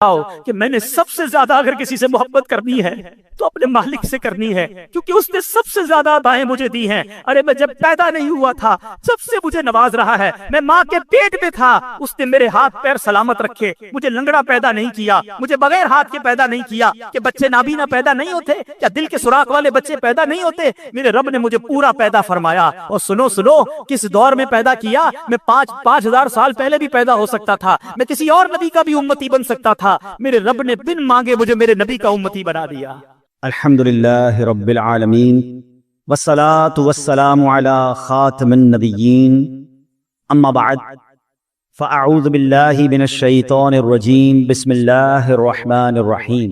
کہ میں نے سب سے زیادہ اگر کسی سے محبت کرنی ہے تو اپنے مالک سے کرنی ہے، کیونکہ اس نے سب سے زیادہ عطائیں مجھے دی ہیں۔ ارے میں جب پیدا نہیں ہوا تھا جب سے مجھے نواز رہا ہے، میں ماں کے پیٹ میں تھا اس نے میرے ہاتھ پیر سلامت رکھے، مجھے لنگڑا پیدا نہیں کیا، مجھے بغیر ہاتھ کے پیدا نہیں کیا۔ کہ بچے نابینا پیدا نہیں ہوتے؟ کیا دل کے سوراخ والے بچے پیدا نہیں ہوتے؟ میرے رب نے مجھے پورا پیدا فرمایا۔ اور سنو کس دور میں پیدا کیا؟ میں 5,000 سال پہلے بھی پیدا ہو سکتا تھا، میں کسی اور نبی کا بھی امتی بن سکتا تھا، میرے رب نے بن مانگے مجھے میرے نبی کا امتی بنا دیا۔ الحمدللہ رب العالمین والصلاة والسلام علی خاتم النبیین، اما بعد فاعوذ باللہ من الشیطان الرجیم، بسم اللہ الرحمن الرحیم۔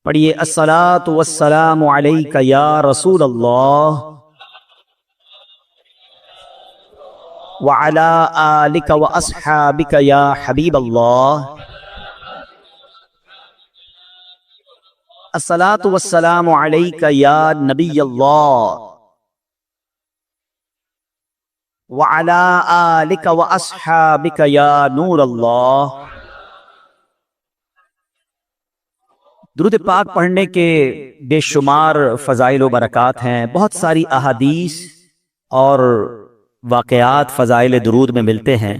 پڑھیے، الصلاة والسلام علیک یا رسول اللہ وعلی آلک واصحابک یا حبیب اللہ۔ الصلاة والسلام علیک یا نبی اللہ وعلی آلک واصحابک یا نور اللہ۔ درود پاک پڑھنے کے بے شمار فضائل و برکات ہیں، بہت ساری احادیث اور واقعات فضائل درود میں ملتے ہیں۔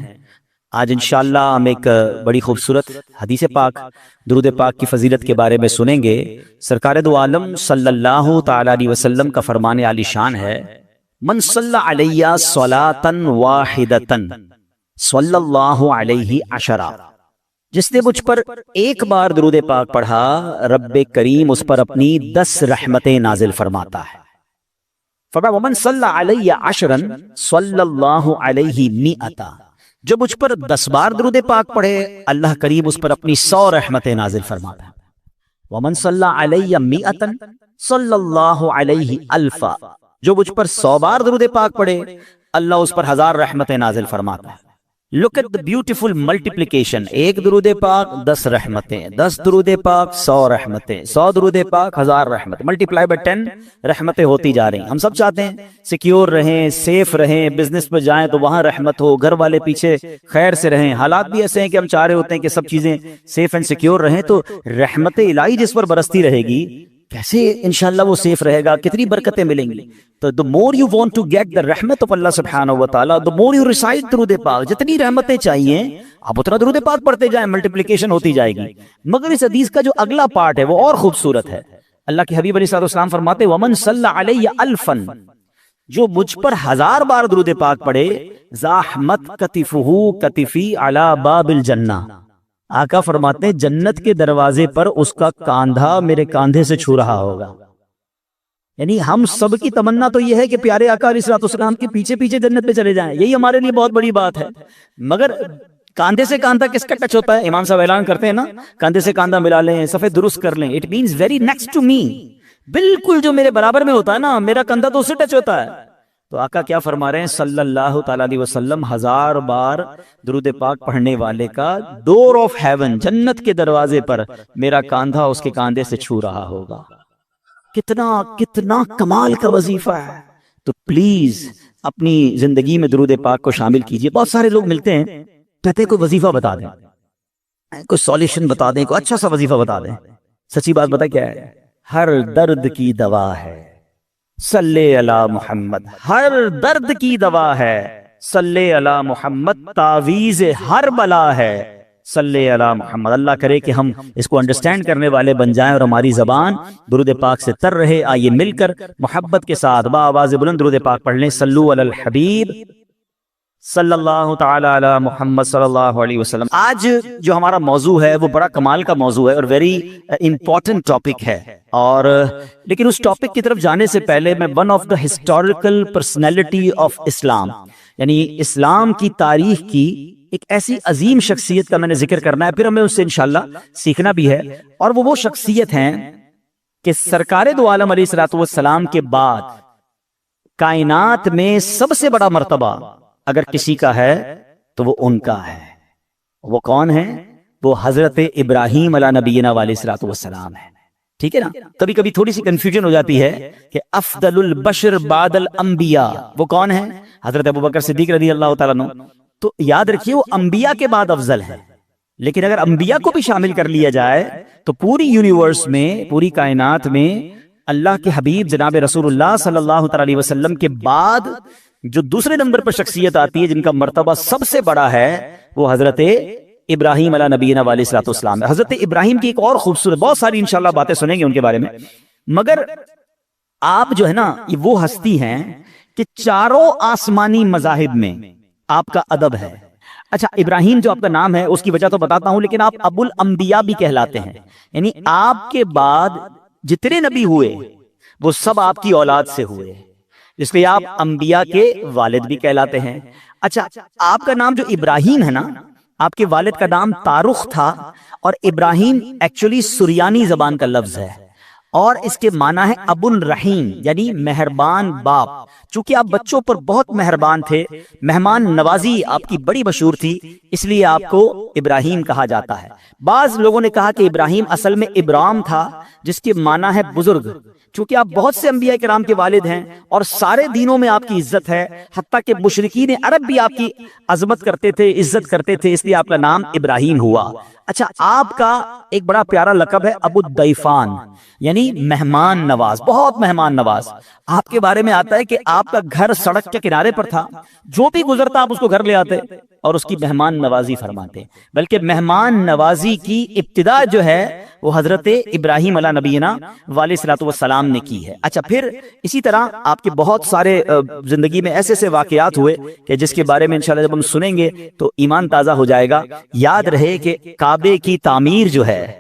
آج انشاءاللہ ہم ایک بڑی خوبصورت حدیث پاک درود پاک کی فضیلت کے بارے میں سنیں گے۔ سرکار دو عالم صلی اللہ تعالی علیہ وسلم کا فرمان عالی شان ہے، من صلی علیہ صلاۃ واحدۃ صلی اللہ علیہ عشرہ، جس نے مجھ پر ایک بار درود پاک پڑھا رب کریم اس پر اپنی 10 رحمتیں نازل فرماتا ہے۔ فرمایا ومن صلی علیہ عشرا صلی اللہ علیہ مئۃ، جو مجھ پر 10 بار درود پاک پڑھے اللہ کریم اس پر اپنی 100 رحمتیں نازل فرماتا ہے۔ ومن صلی علیہ مئۃ صلی اللہ علیہ الفا، جو مجھ پر 100 بار درود پاک پڑھے اللہ اس پر 1000 رحمتیں نازل فرماتا ہے۔ Look at the beautiful multiplication، ایک درود پاک 10 رحمتیں، 10 درود پاک 100 رحمتیں، 100 درود پاک 1000 رحمتیں، ملٹیپلائی بائی 10 رحمتیں ہوتی جا رہی ہیں۔ ہم سب چاہتے ہیں سیکیور رہیں، سیف رہیں، بزنس پہ جائیں تو وہاں رحمت ہو، گھر والے پیچھے خیر سے رہیں۔ حالات بھی ایسے ہیں کہ ہم چاہ رہے ہوتے ہیں کہ سب چیزیں سیف اینڈ سیکیور رہیں، تو رحمت الہی جس پر برستی رہے گی کیسے انشاءاللہ وہ سیف رہے گا، کتنی برکتیں ملیں گی۔ تو the more you want to get the رحمت of اللہ سبحانہ وتعالی، the more you recite درود پاک، جتنی رحمتیں چاہیے آپ اتنا درود پاک پڑھتے جائیں، ملٹیپلیکیشن ہوتی جائے گی۔ مگر اس حدیث کا جو اگلا پارٹ ہے وہ اور خوبصورت ہے۔ اللہ کے حبیب علیہ السلام فرماتے ومن صلی علیہ الفا، جو مجھ پر 1000 بار درود پاک پڑھے زاحمت کتفہ کتفی علی باب الجنہ، آقا فرماتے ہیں جنت کے دروازے پر اس کا کاندھا میرے کاندھے سے چھو رہا ہوگا۔ یعنی ہم سب کی تمنا تو یہ ہے کہ پیارے آقا علیہ السلام کے پیچھے پیچھے جنت پہ چلے جائیں، یہی ہمارے لیے بہت بڑی بات ہے۔ مگر کاندھے سے کاندھا کس کا ٹچ ہوتا ہے؟ امام صاحب اعلان کرتے ہیں نا، کاندھے سے کاندھا ملا لیں، صفے درست کر لیں، it means very next to me, بالکل جو میرے برابر میں ہوتا ہے نا، میرا کاندھا تو اس سے ٹچ ہوتا ہے۔ تو آقا کیا فرما رہے ہیں صلی اللہ تعالی علیہ وسلم، 1000 بار درود پاک پڑھنے والے کا ڈور آف ہیون، جنت کے دروازے پر میرا کاندھا اس کے کاندھے سے چھو رہا ہوگا۔ کتنا کمال کا وظیفہ ہے۔ تو پلیز اپنی زندگی میں درود پاک کو شامل کیجئے۔ بہت سارے لوگ ملتے ہیں کہتے ہیں کوئی وظیفہ بتا دیں، کوئی سولوشن بتا دیں، کوئی اچھا سا وظیفہ بتا دیں۔ سچی بات بتا کیا ہے؟ ہر درد کی دوا ہے صلی علی محمد، ہر درد کی دوا ہے صلی علی محمد، تعویذ ہر بلا ہے صلی علی محمد۔ اللہ کرے کہ ہم اس کو انڈرسٹینڈ کرنے والے بن جائیں اور ہماری زبان درود پاک سے تر رہے۔ آئیے مل کر محبت کے ساتھ بآواز بلند درود پاک پڑھ لیں۔ صلو علی الحبیب صلی اللہ تعالی علی محمد صلی اللہ علیہ وسلم۔ آج جو ہمارا موضوع ہے وہ بڑا کمال کا موضوع ہے اور ویری امپورٹنٹ ٹاپک ہے، اور لیکن اس ٹاپک کی طرف جانے سے پہلے میں one of the historical personality of Islam, یعنی اسلام کی تاریخ کی ایک ایسی عظیم شخصیت کا میں نے ذکر کرنا ہے، پھر ہمیں اس سے انشاءاللہ سیکھنا بھی ہے۔ اور وہ شخصیت ہیں کہ سرکار دو عالم علیہ الصلوۃ والسلام کے بعد کائنات میں سب سے بڑا مرتبہ اگر کسی کا ہے تو وہ ان کا ہے۔ وہ کون ہے؟ وہ حضرت ابراہیم علیہ نبینا علیہ الصلوۃ والسلام ہے۔ ٹھیک ہے نا؟ کبھی کبھی تھوڑی سی کنفیوژن ہو جاتی ہے کہ افضل البشر بعد الانبیاء وہ کون ہے؟ حضرت ابوبکر صدیق رضی اللہ تعالیٰ عنہ۔ تو یاد رکھیے وہ انبیاء کے بعد افضل ہے، لیکن اگر انبیاء کو بھی شامل کر لیا جائے تو پوری یونیورس میں، پوری کائنات میں اللہ کے حبیب جناب رسول اللہ صلی اللہ تعالی علیہ وسلم کے بعد جو دوسرے نمبر پر شخصیت آتی ہے جن کا مرتبہ سب سے بڑا ہے، وہ حضرت ابراہیم علیہ نبینا علیہ الصلوۃ والسلام ہے۔ حضرت ابراہیم کی ایک اور خوبصورت، بہت ساری انشاءاللہ باتیں سنیں گے ان کے بارے میں، مگر آپ جو ہے نا یہ وہ ہستی ہیں کہ چاروں آسمانی مذاہب میں آپ کا ادب ہے۔ اچھا، ابراہیم جو آپ کا نام ہے اس کی وجہ تو بتاتا ہوں، لیکن آپ ابو الانبیاء بھی کہلاتے ہیں، یعنی آپ کے بعد جتنے نبی ہوئے وہ سب آپ کی اولاد سے ہوئے، اس لیے آپ انبیاء کے والد بھی کہلاتے ہیں۔ اچھا، آپ کا نام جو ابراہیم ہے نا، آپ کے والد کا نام تارخ تھا، اور ابراہیم ایکچولی سریانی زبان کا لفظ ہے، اور اس کے معنی ہے ابو الرحیم، یعنی مہربان باپ۔ چونکہ آپ بچوں پر بہت مہربان تھے، مہمان نوازی آپ کی بڑی مشہور تھی، اس لیے آپ کو ابراہیم کہا جاتا ہے۔ بعض لوگوں نے کہا کہ ابراہیم اصل میں ابرام تھا، جس کے معنی ہے بزرگ، چونکہ آپ بہت سے انبیاء کرام کے والد ہیں اور سارے دینوں میں آپ کی عزت ہے، حتیٰ کہ مشرکین عرب بھی آپ کی عظمت کرتے تھے، عزت کرتے تھے، اس لیے آپ کا نام ابراہیم ہوا۔ اچھا، آپ کا ایک بڑا پیارا لقب ہے ابو الضیفان، یعنی مہمان نواز، بہت مہمان نواز۔ آپ کے بارے میں آتا ہے کہ آپ کا گھر سڑک کے کنارے پر تھا، جو بھی گزرتا آپ اس کو گھر لے آتے اور اس کی مہمان نوازی فرماتے، بلکہ مہمان نوازی کی ابتدا جو ہے وہ حضرت ابراہیم علیہ نبینا علیہ الصلوۃ والسلام نے کی ہے۔ اچھا، پھر اسی طرح آپ کے بہت سارے زندگی میں ایسے واقعات ہوئے کہ جس کے بارے میں انشاءاللہ جب ہم سنیں گے تو ایمان تازہ ہو جائے گا۔ یاد رہے کہ کعبے کی تعمیر جو ہے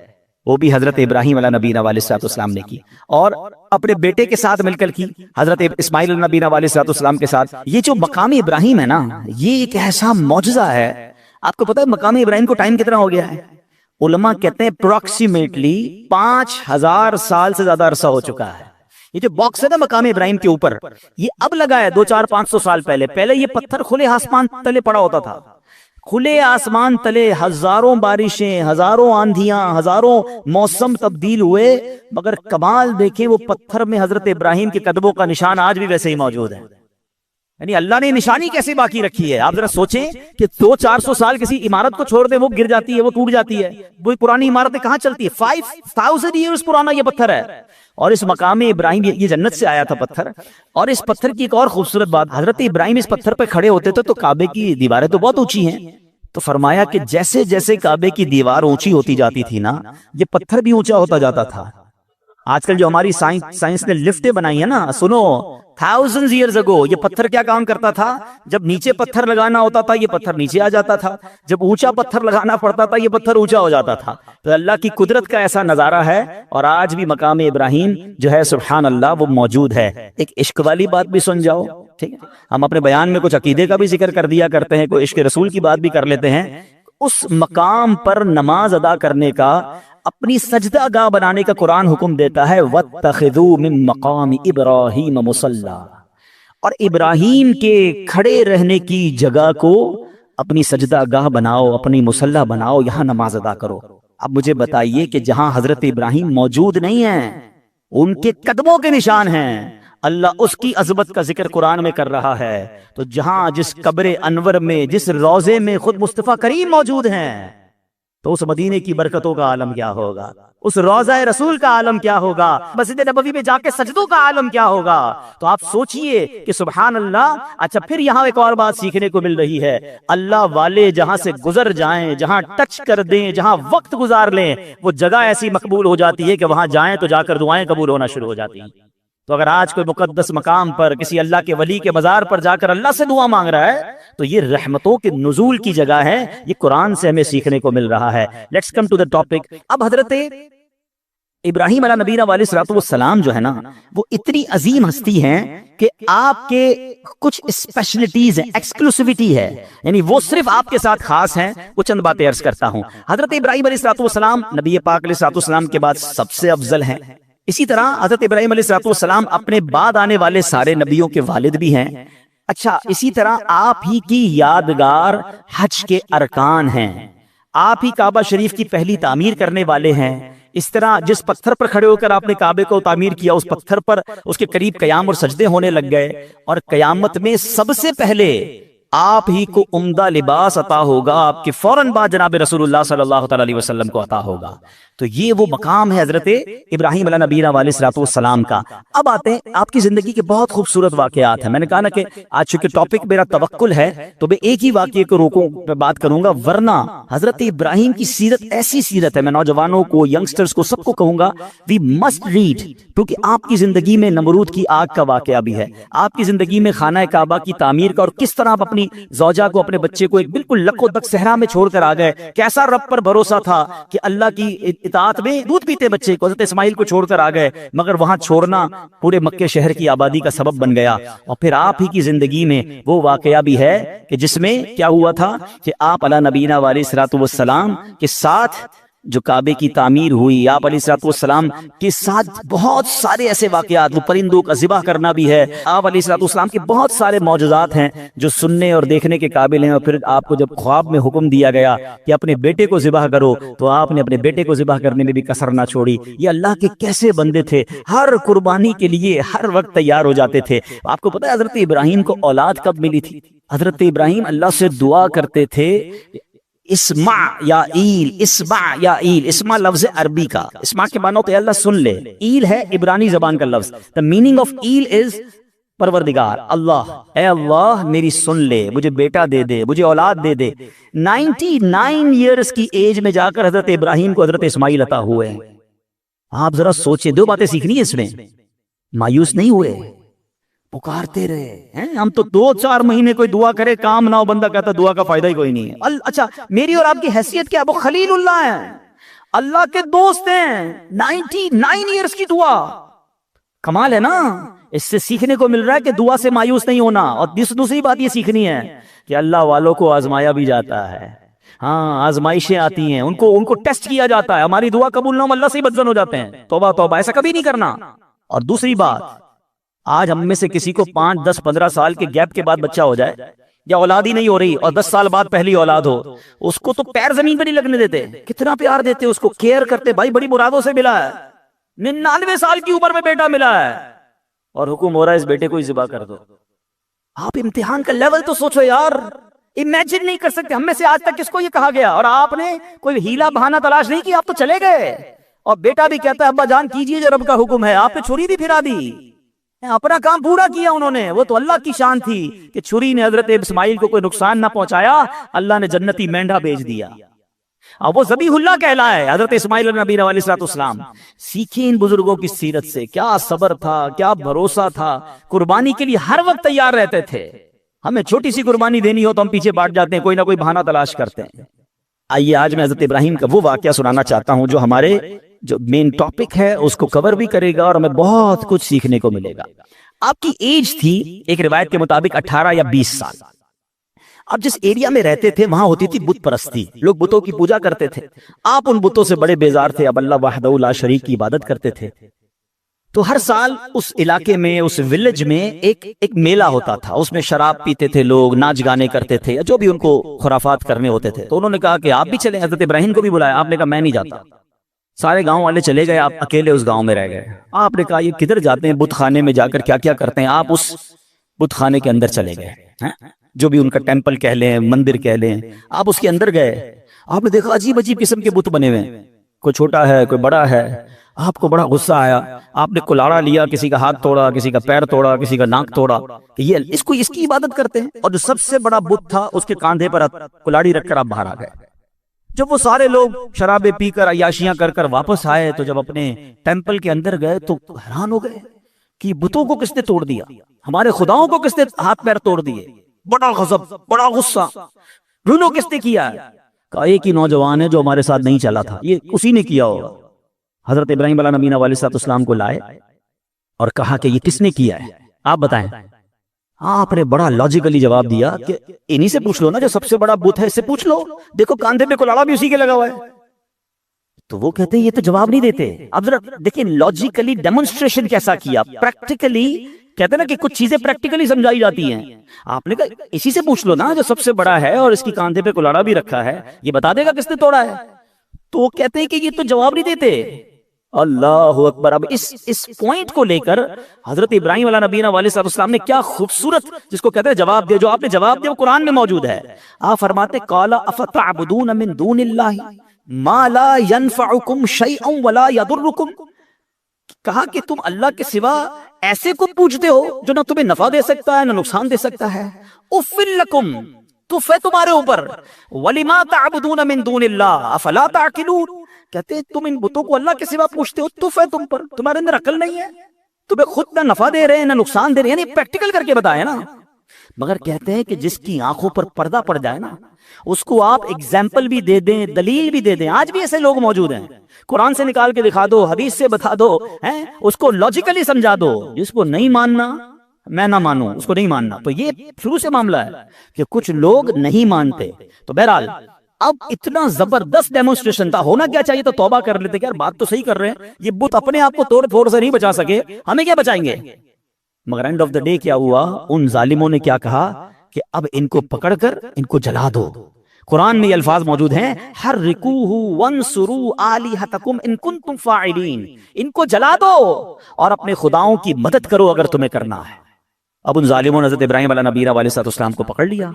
وہ بھی حضرت ابراہیم علیہ نبینا علیہ الصلوۃ والسلام نے کی، اور اپنے بیٹے کے ساتھ مل کر کی، حضرت اسماعیل علیہ نبینا علیہ الصلوۃ والسلام کے ساتھ۔ یہ جو مقام ابراہیم ہے نا، یہ ایک ایسا معجزہ ہے۔ آپ کو پتہ ہے مقام ابراہیم کو ٹائم کتنا ہو گیا ہے؟ علماء کہتے ہیں اپروکسیمیٹلی 5000 سال سے زیادہ عرصہ ہو چکا ہے۔ یہ جو باکس ہے نا مقام ابراہیم کے اوپر، یہ اب لگا ہے 200-400-500 سال پہلے یہ پتھر کھلے آسمان تلے پڑا ہوتا تھا، کھلے آسمان تلے ہزاروں بارشیں، ہزاروں آندھیاں، ہزاروں موسم تبدیل ہوئے، مگر کمال دیکھیں وہ پتھر میں حضرت ابراہیم کے قدموں کا نشان آج بھی ویسے ہی موجود ہے۔ یعنی اللہ نے نشانی کیسے باقی رکھی ہے؟ آپ ذرا سوچیں کہ 200-400 سال کسی عمارت کو چھوڑ دیں، وہ گر جاتی ہے، وہ ٹوٹ جاتی ہے، وہ پرانی عمارتیں کہاں چلتی ہے؟ 5000 ایئرز پرانا یہ پتھر ہے، اور اس مقام ابراہیم یہ جنت سے آیا تھا پتھر۔ اور اس پتھر کی ایک اور خوبصورت بات، حضرت ابراہیم اس پتھر پہ کھڑے ہوتے تھے تو کعبے کی دیواریں تو بہت اونچی ہیں، تو فرمایا کہ جیسے جیسے کعبے کی دیوار اونچی ہوتی جاتی تھی نا، یہ پتھر بھی اونچا ہوتا جاتا تھا۔ آج کل جو ہماری سائنس نے لفٹیں بنائی ہیں نا، سنو، thousands years ago یہ پتھر کیا کام کرتا تھا؟ جب نیچے پتھر لگانا ہوتا تھا یہ پتھر نیچے آ جاتا تھا، جب اونچا پتھر لگانا پڑتا تھا یہ پتھر اونچا ہو جاتا تھا۔ تو اللہ کی قدرت کا ایسا نظارہ ہے، اور آج بھی مقام ابراہیم جو ہے سبحان اللہ وہ موجود ہے۔ ایک عشق والی بات بھی سن جاؤ، ٹھیک ہے؟ ہم اپنے بیان میں کچھ عقیدے کا بھی ذکر کر دیا کرتے ہیں، کوئی عشق رسول کی بات بھی کر لیتے ہیں۔ اس مقام پر نماز ادا کرنے کا، اپنی سجدہ گاہ بنانے کا قرآن حکم دیتا ہے، وَاتَّخِذُوا مِن مَّقَامِ إِبْرَاهِيمَ مُصَلًّى، اور ابراہیم کے کھڑے رہنے کی جگہ کو اپنی سجدہ گاہ بناؤ، اپنی مصلی بناؤ، یہاں نماز ادا کرو۔ اب مجھے بتائیے کہ جہاں حضرت ابراہیم موجود نہیں ہیں، ان کے قدموں کے نشان ہیں، اللہ اس کی عظمت کا ذکر قرآن میں کر رہا ہے، تو جہاں جس قبر انور میں، جس روضے میں خود مصطفیٰ کریم موجود ہیں، تو اس مدینے کی برکتوں کا عالم کیا ہوگا، اس روضہ رسول کا عالم کیا ہوگا، مسجد نبوی میں جا کے سجدوں کا عالم کیا ہوگا۔ تو آپ سوچئے کہ سبحان اللہ۔ اچھا، پھر یہاں ایک اور بات سیکھنے کو مل رہی ہے، اللہ والے جہاں سے گزر جائیں، جہاں ٹچ کر دیں، جہاں وقت گزار لیں، وہ جگہ ایسی مقبول ہو جاتی ہے کہ وہاں جائیں تو جا کر دعائیں قبول ہونا شروع ہو جاتی ہیں۔ تو اگر آج کوئی مقدس مقام پر کسی اللہ کے ولی کے مزار پر جا کر اللہ سے دعا مانگ رہا ہے تو یہ رحمتوں کے نزول کی جگہ ہے، یہ قرآن سے ہمیں سیکھنے کو مل رہا ہے۔ Let's come to the topic. اب حضرت ابراہیم علیہ نبینا علیہ الصلوۃ والسلام جو ہے نا، وہ اتنی عظیم ہستی ہیں کہ آپ کے کچھ اسپیشلٹیز ہیں، ایکسکلوسیوٹی ہے، یعنی وہ صرف آپ کے ساتھ خاص ہیں۔ وہ چند باتیں عرض کرتا ہوں۔ حضرت ابراہیم علیہ الصلوۃ والسلام نبی پاک علیہ الصلوۃ والسلام کے بعد سب سے افضل ہیں۔ اسی طرح حضرت ابراہیم علیہ الصلوۃ والسلام اپنے بعد آنے والے سارے نبیوں کے والد بھی ہیں۔ اچھا، اسی طرح آپ ہی کی یادگار حج کے ارکان ہیں، آپ ہی کعبہ شریف کی پہلی تعمیر کرنے والے ہیں۔ اس طرح جس پتھر پر کھڑے ہو کر آپ نے کعبے کو تعمیر کیا، اس پتھر پر اس کے قریب قیام اور سجدے ہونے لگ گئے، اور قیامت میں سب سے پہلے آپ ہی کو عمدہ لباس عطا ہوگا، آپ کے فوراً بعد جناب رسول اللہ صلی اللہ تعالی علیہ وسلم کو عطا ہوگا۔ تو یہ وہ مقام ہے حضرت ابراہیم علیہ نبینا علیہ السلام کا۔ اب آتے ہیں آپ کی زندگی کے بہت خوبصورت واقعات ہیں۔ میں نے کہا نا کہ آج چونکہ ٹاپک میرا توکل ہے تو میں ایک ہی واقعے کو روکوں پہ بات کروں گا، ورنہ حضرت ابراہیم کی سیرت ایسی سیرت ہے، میں نوجوانوں کو، ینگسٹرز کو، سب کو کہوں گا وی مسٹ ریڈ، کیونکہ آپ کی زندگی میں نمرود کی آگ کا واقعہ بھی ہے، آپ کی زندگی میں خانہ کعبہ کی تعمیر کا، اور کس طرح آپ اپنی زوجہ کو، اپنے بچے کو ایک بالکل لک و دک صحرا میں چھوڑ کر آ گئے، کیسا رب پر بھروسہ تھا کہ اللہ کی اطاعت میں دودھ پیتے بچے کو، حضرت اسماعیل کو چھوڑ کر آ گئے، مگر وہاں چھوڑنا پورے مکے شہر کی آبادی کا سبب بن گیا۔ اور پھر آپ ہی کی زندگی میں وہ واقعہ بھی ہے کہ جس میں کیا ہوا تھا کہ آپ علی نبینا علیہ الصلوۃ والسلام کے ساتھ جو کعبے کی تعمیر ہوئی، آپ علیہ الصلوۃ والسلام کے ساتھ بہت سارے ایسے واقعات، وہ پرندوں کا ذبح کرنا بھی ہے، آپ علیہ الصلوۃ والسلام کے بہت سارے معجزات ہیں جو سننے اور دیکھنے کے قابل ہیں۔ اور پھر آپ کو جب خواب میں حکم دیا گیا کہ اپنے بیٹے کو ذبح کرو، تو آپ نے اپنے بیٹے کو ذبح کرنے میں بھی کسر نہ چھوڑی۔ یہ اللہ کے کیسے بندے تھے، ہر قربانی کے لیے ہر وقت تیار ہو جاتے تھے۔ آپ کو پتہ ہے حضرت ابراہیم کو اولاد کب ملی تھی؟ حضرت ابراہیم اللہ سے دعا کرتے تھے، اسمع یا ایل، اسمع یا ایل، اسمع لفظ عربی کا، اسمع کے معنی ہوتا ہے اللہ سن لے، ایل ہے عبرانی زبان کا لفظ، the meaning of L is پروردگار، اللہ، اے اللہ میری سن لے، مجھے بیٹا دے دے، مجھے اولاد دے دے۔ 99 ایئرز کی ایج میں جا کر حضرت ابراہیم کو حضرت اسماعیل عطا ہوئے ہیں۔ آپ ذرا سوچیں، دو باتیں سیکھنی ہے اس میں، مایوس نہیں ہوئے، پکارتے رہے۔ ہم تو 2-4 مہینے کوئی دعا کرے کام نہ ہو، بندہ کہتا دعا کا فائدہ ہی کوئی نہیں ہے۔ اچھا میری اور آپ کی حیثیت کیا؟ وہ خلیل اللہ ہیں، اللہ کے دوست ہیں، 99 ایئرز کی دعا، کمال ہے نا۔ اس سے سیکھنے کو مل رہا ہے کہ دعا سے مایوس نہیں ہونا۔ اور دوسری بات یہ سیکھنی ہے کہ اللہ والوں کو آزمایا بھی جاتا ہے، ہاں آزمائشیں آتی ہیں، ان کو ٹیسٹ کیا جاتا ہے، ہماری دعا قبول نہ ہو اللہ سے ہی بدزن ہو جاتے ہیں۔ توبہ توبہ، ایسا کبھی نہیں کرنا۔ اور دوسری بات، آج ہم میں سے کسی کو 5, 10, 15 سال کے گیپ کے بعد بچہ ہو جائے، یا اولاد ہی نہیں ہو رہی اور 10 سال بعد پہلی اولاد ہو، اس کو تو پیر زمین پہ نہیں لگنے دیتے، کتنا پیار دیتے، اس کو کیئر کرتے، بھائی بڑی مرادوں سے ملا ہے، 99 سال کی عمر میں بیٹا ملا ہے، اور حکم ہو رہا ہے اس بیٹے کو ہی ذبح کر دو۔ آپ امتحان کا لیول تو سوچو یار، امیجن نہیں کر سکتے۔ ہم میں سے آج تک کس کو یہ کہا گیا، اور آپ نے کوئی ہیلا بہانہ تلاش نہیں کیا، آپ تو چلے گئے۔ اور بیٹا بھی کہتا ہے ابا جان کیجئے جو رب کا حکم ہے، آپ نے چھری بھی پھرا دی، اپنا کام پورا کیا انہوں نے۔ وہ تو اللہ کی شان تھی کہ چھری نے حضرت اسماعیل کو کوئی نقصان نہ پہنچایا، اللہ نے جنتی مینڈا بھیج دیا، اور وہ ذبیح اللہ کہلائے حضرت اسماعیل نبی علیہ السلام۔ سیکھیں ان بزرگوں کی سیرت سے، کیا صبر تھا، کیا بھروسہ تھا، قربانی کے لیے ہر وقت تیار رہتے تھے۔ ہمیں چھوٹی سی قربانی دینی ہو تو ہم پیچھے بانٹ جاتے ہیں، کوئی نہ کوئی بہانہ تلاش کرتے ہیں۔ آئیے آج میں حضرت ابراہیم کا وہ واقعہ سنانا چاہتا ہوں جو ہمارے جو مین ٹاپک ہے اس کو کور بھی کرے گا، اور ہمیں بہت کچھ سیکھنے کو ملے گا۔ آپ کی ایج تھی ایک روایت کے مطابق 18 یا 20 سال۔ آپ جس ایریا میں رہتے تھے وہاں ہوتی تھی بت پرستی، لوگ بتوں کی پوجا کرتے تھے، آپ ان بتوں سے بڑے بیزار تھے، اب اللہ وحدہ لا شریک کی عبادت کرتے تھے۔ تو ہر سال اس علاقے میں، اس ولیج میں ایک میلہ ہوتا تھا، اس میں شراب پیتے تھے لوگ، ناچ گانے کرتے تھے، جو بھی ان کو خرافات کرنے ہوتے تھے۔ تو انہوں نے کہا کہ آپ بھی چلیں، حضرت ابراہیم کو بھی بلایا، آپ نے کہا میں نہیں جاتا۔ سارے گاؤں والے چلے گئے، آپ اکیلے اس گاؤں میں رہ گئے۔ آپ نے کہا یہ کدھر جاتے ہیں، بت خانے میں جا کر کیا کیا کرتے ہیں؟ آپ اس بت خانے کے اندر چلے گئے، جو بھی ان کا ٹیمپل کہہ لیں، مندر کہہ لیں، آپ اس کے اندر گئے۔ آپ نے دیکھا عجیب عجیب قسم کے بت بنے ہوئے، کوئی چھوٹا ہے کوئی بڑا ہے۔ آپ کو بڑا غصہ آیا، آپ نے کلاڑا لیا، کسی کا ہاتھ توڑا، کسی کا پیر توڑا، کسی کا ناک توڑا کہ یہ اس کی عبادت کرتے ہیں۔ اور جو سب سے بڑا بت تھا اس کے کاندھے پر کلاڑی رکھ کر آپ باہر آ گئے۔ جب وہ سارے لوگ شرابیں پی کر عیاشیاں کر کر واپس آئے تو جب اپنے ٹیمپل کے اندر گئے تو حیران ہو گئے کہ بتوں کو کس نے توڑ دیا، ہمارے خداؤں کو کس نے ہاتھ پیر توڑ دیے۔ بڑا غضب، بڑا غصہ، رونو کس نے کیا؟ کہا ایک ہی نوجوان ہے جو ہمارے ساتھ نہیں چلا تھا، یہ اسی نے کیا ہوگا۔ حضرت ابراہیم علیہ نبینا علیہ السلام کو لائے اور کہا کہ یہ کس نے کیا ہے، آپ بتائیں۔ آپ نے بڑا لاجیکلی جواب دیا کہ انہی سے پوچھ لو نا، جو سب سے بڑا بت ہے اس سے پوچھ لو، دیکھو کاندھے پہ کلاڑا بھی اسی کے لگا ہوا ہے۔ تو وہ کہتے ہیں یہ تو جواب نہیں دیتے۔ اب ذرا دیکھیں لاجیکلی ڈیمونسٹریشن کیسا کیا، پریکٹیکلی کہتے ہیں نا کہ کچھ چیزیں پریکٹیکلی سمجھائی جاتی ہیں۔ آپ نے کہا اسی سے پوچھ لو نا جو سب سے بڑا ہے اور اس کی کاندھے پہ کلاڑا بھی رکھا ہے، یہ بتا دے گا کس نے توڑا ہے۔ تو وہ کہتے ہیں کہ یہ تو جواب نہیں دیتے۔ اللہ اکبر. اب اس پوائنٹ کو لے کر حضرت ابراہیم علیہ نبینا علیہ السلام نے کیا خوبصورت جس کو کہتے ہیں جواب دیا. جو آپ نے جواب دیا وہ قرآن میں موجود ہے. آپ فرماتے قال افتعبدون من دون اللہ ما لا ينفعکم شیئا ولا یضرکم. کہا کہ تم اللہ کے سوا ایسے کو پوجتے ہو جو نہ تمہیں نفع دے سکتا ہے نہ نقصان دے سکتا ہے. اف لکم, تف ہے تمہارے اوپر. ولما تعبدون من دون اللہ افلا تعقلون. کہتے ہیں تم ان بتوں کو اللہ کے سوا پوچھتے ہو, تف ہے تم پر, تمہارے اندر عقل نہیں ہے, تمہیں خود نہ نفع دے رہے ہیں نہ نقصان دے رہے ہیں. یعنی پریکٹیکل کر کے بتایا نا. مگر کہتے ہیں کہ جس کی آنکھوں پر پردہ پڑ جائے نا اس کو آپ ایگزامپل بھی دے دیں, دلیل بھی دے دیں. آج بھی ایسے لوگ موجود ہیں, قرآن سے نکال کے دکھا دو, حدیث سے بتا دو, اس کو لاجیکلی سمجھا دو. جس کو نہیں ماننا میں نہ مانوں, اس کو نہیں ماننا. تو یہ شروع سے معاملہ ہے کہ کچھ لوگ نہیں مانتے. تو بہرحال اب اتنا زبردست ڈیمونسٹریشن تھا, ہونا کیا چاہیے تو توبہ کر لیتے کہ یار بات تو صحیح کر رہے ہیں, یہ بت اپنے آپ کو توڑ پھوڑ سے نہیں بچا سکے, ہمیں کیا بچائیں گے. مگر اینڈ آف دا ڈے کیا ہوا, ان ظالموں نے کیا کہا کہ اب ان کو پکڑ کر ان کو جلا دو. قرآن میں یہ الفاظ موجود ہیں حرقوہ وانصروا آلہتکم ان کنتم فاعلین. ان کو جلا دو اور اپنے خداؤں کی مدد کرو اگر تمہیں کرنا ہے. اب ان ظالموں نے حضرت ابراہیم علیہ نبینا علیہ السلام کو پکڑ لیا,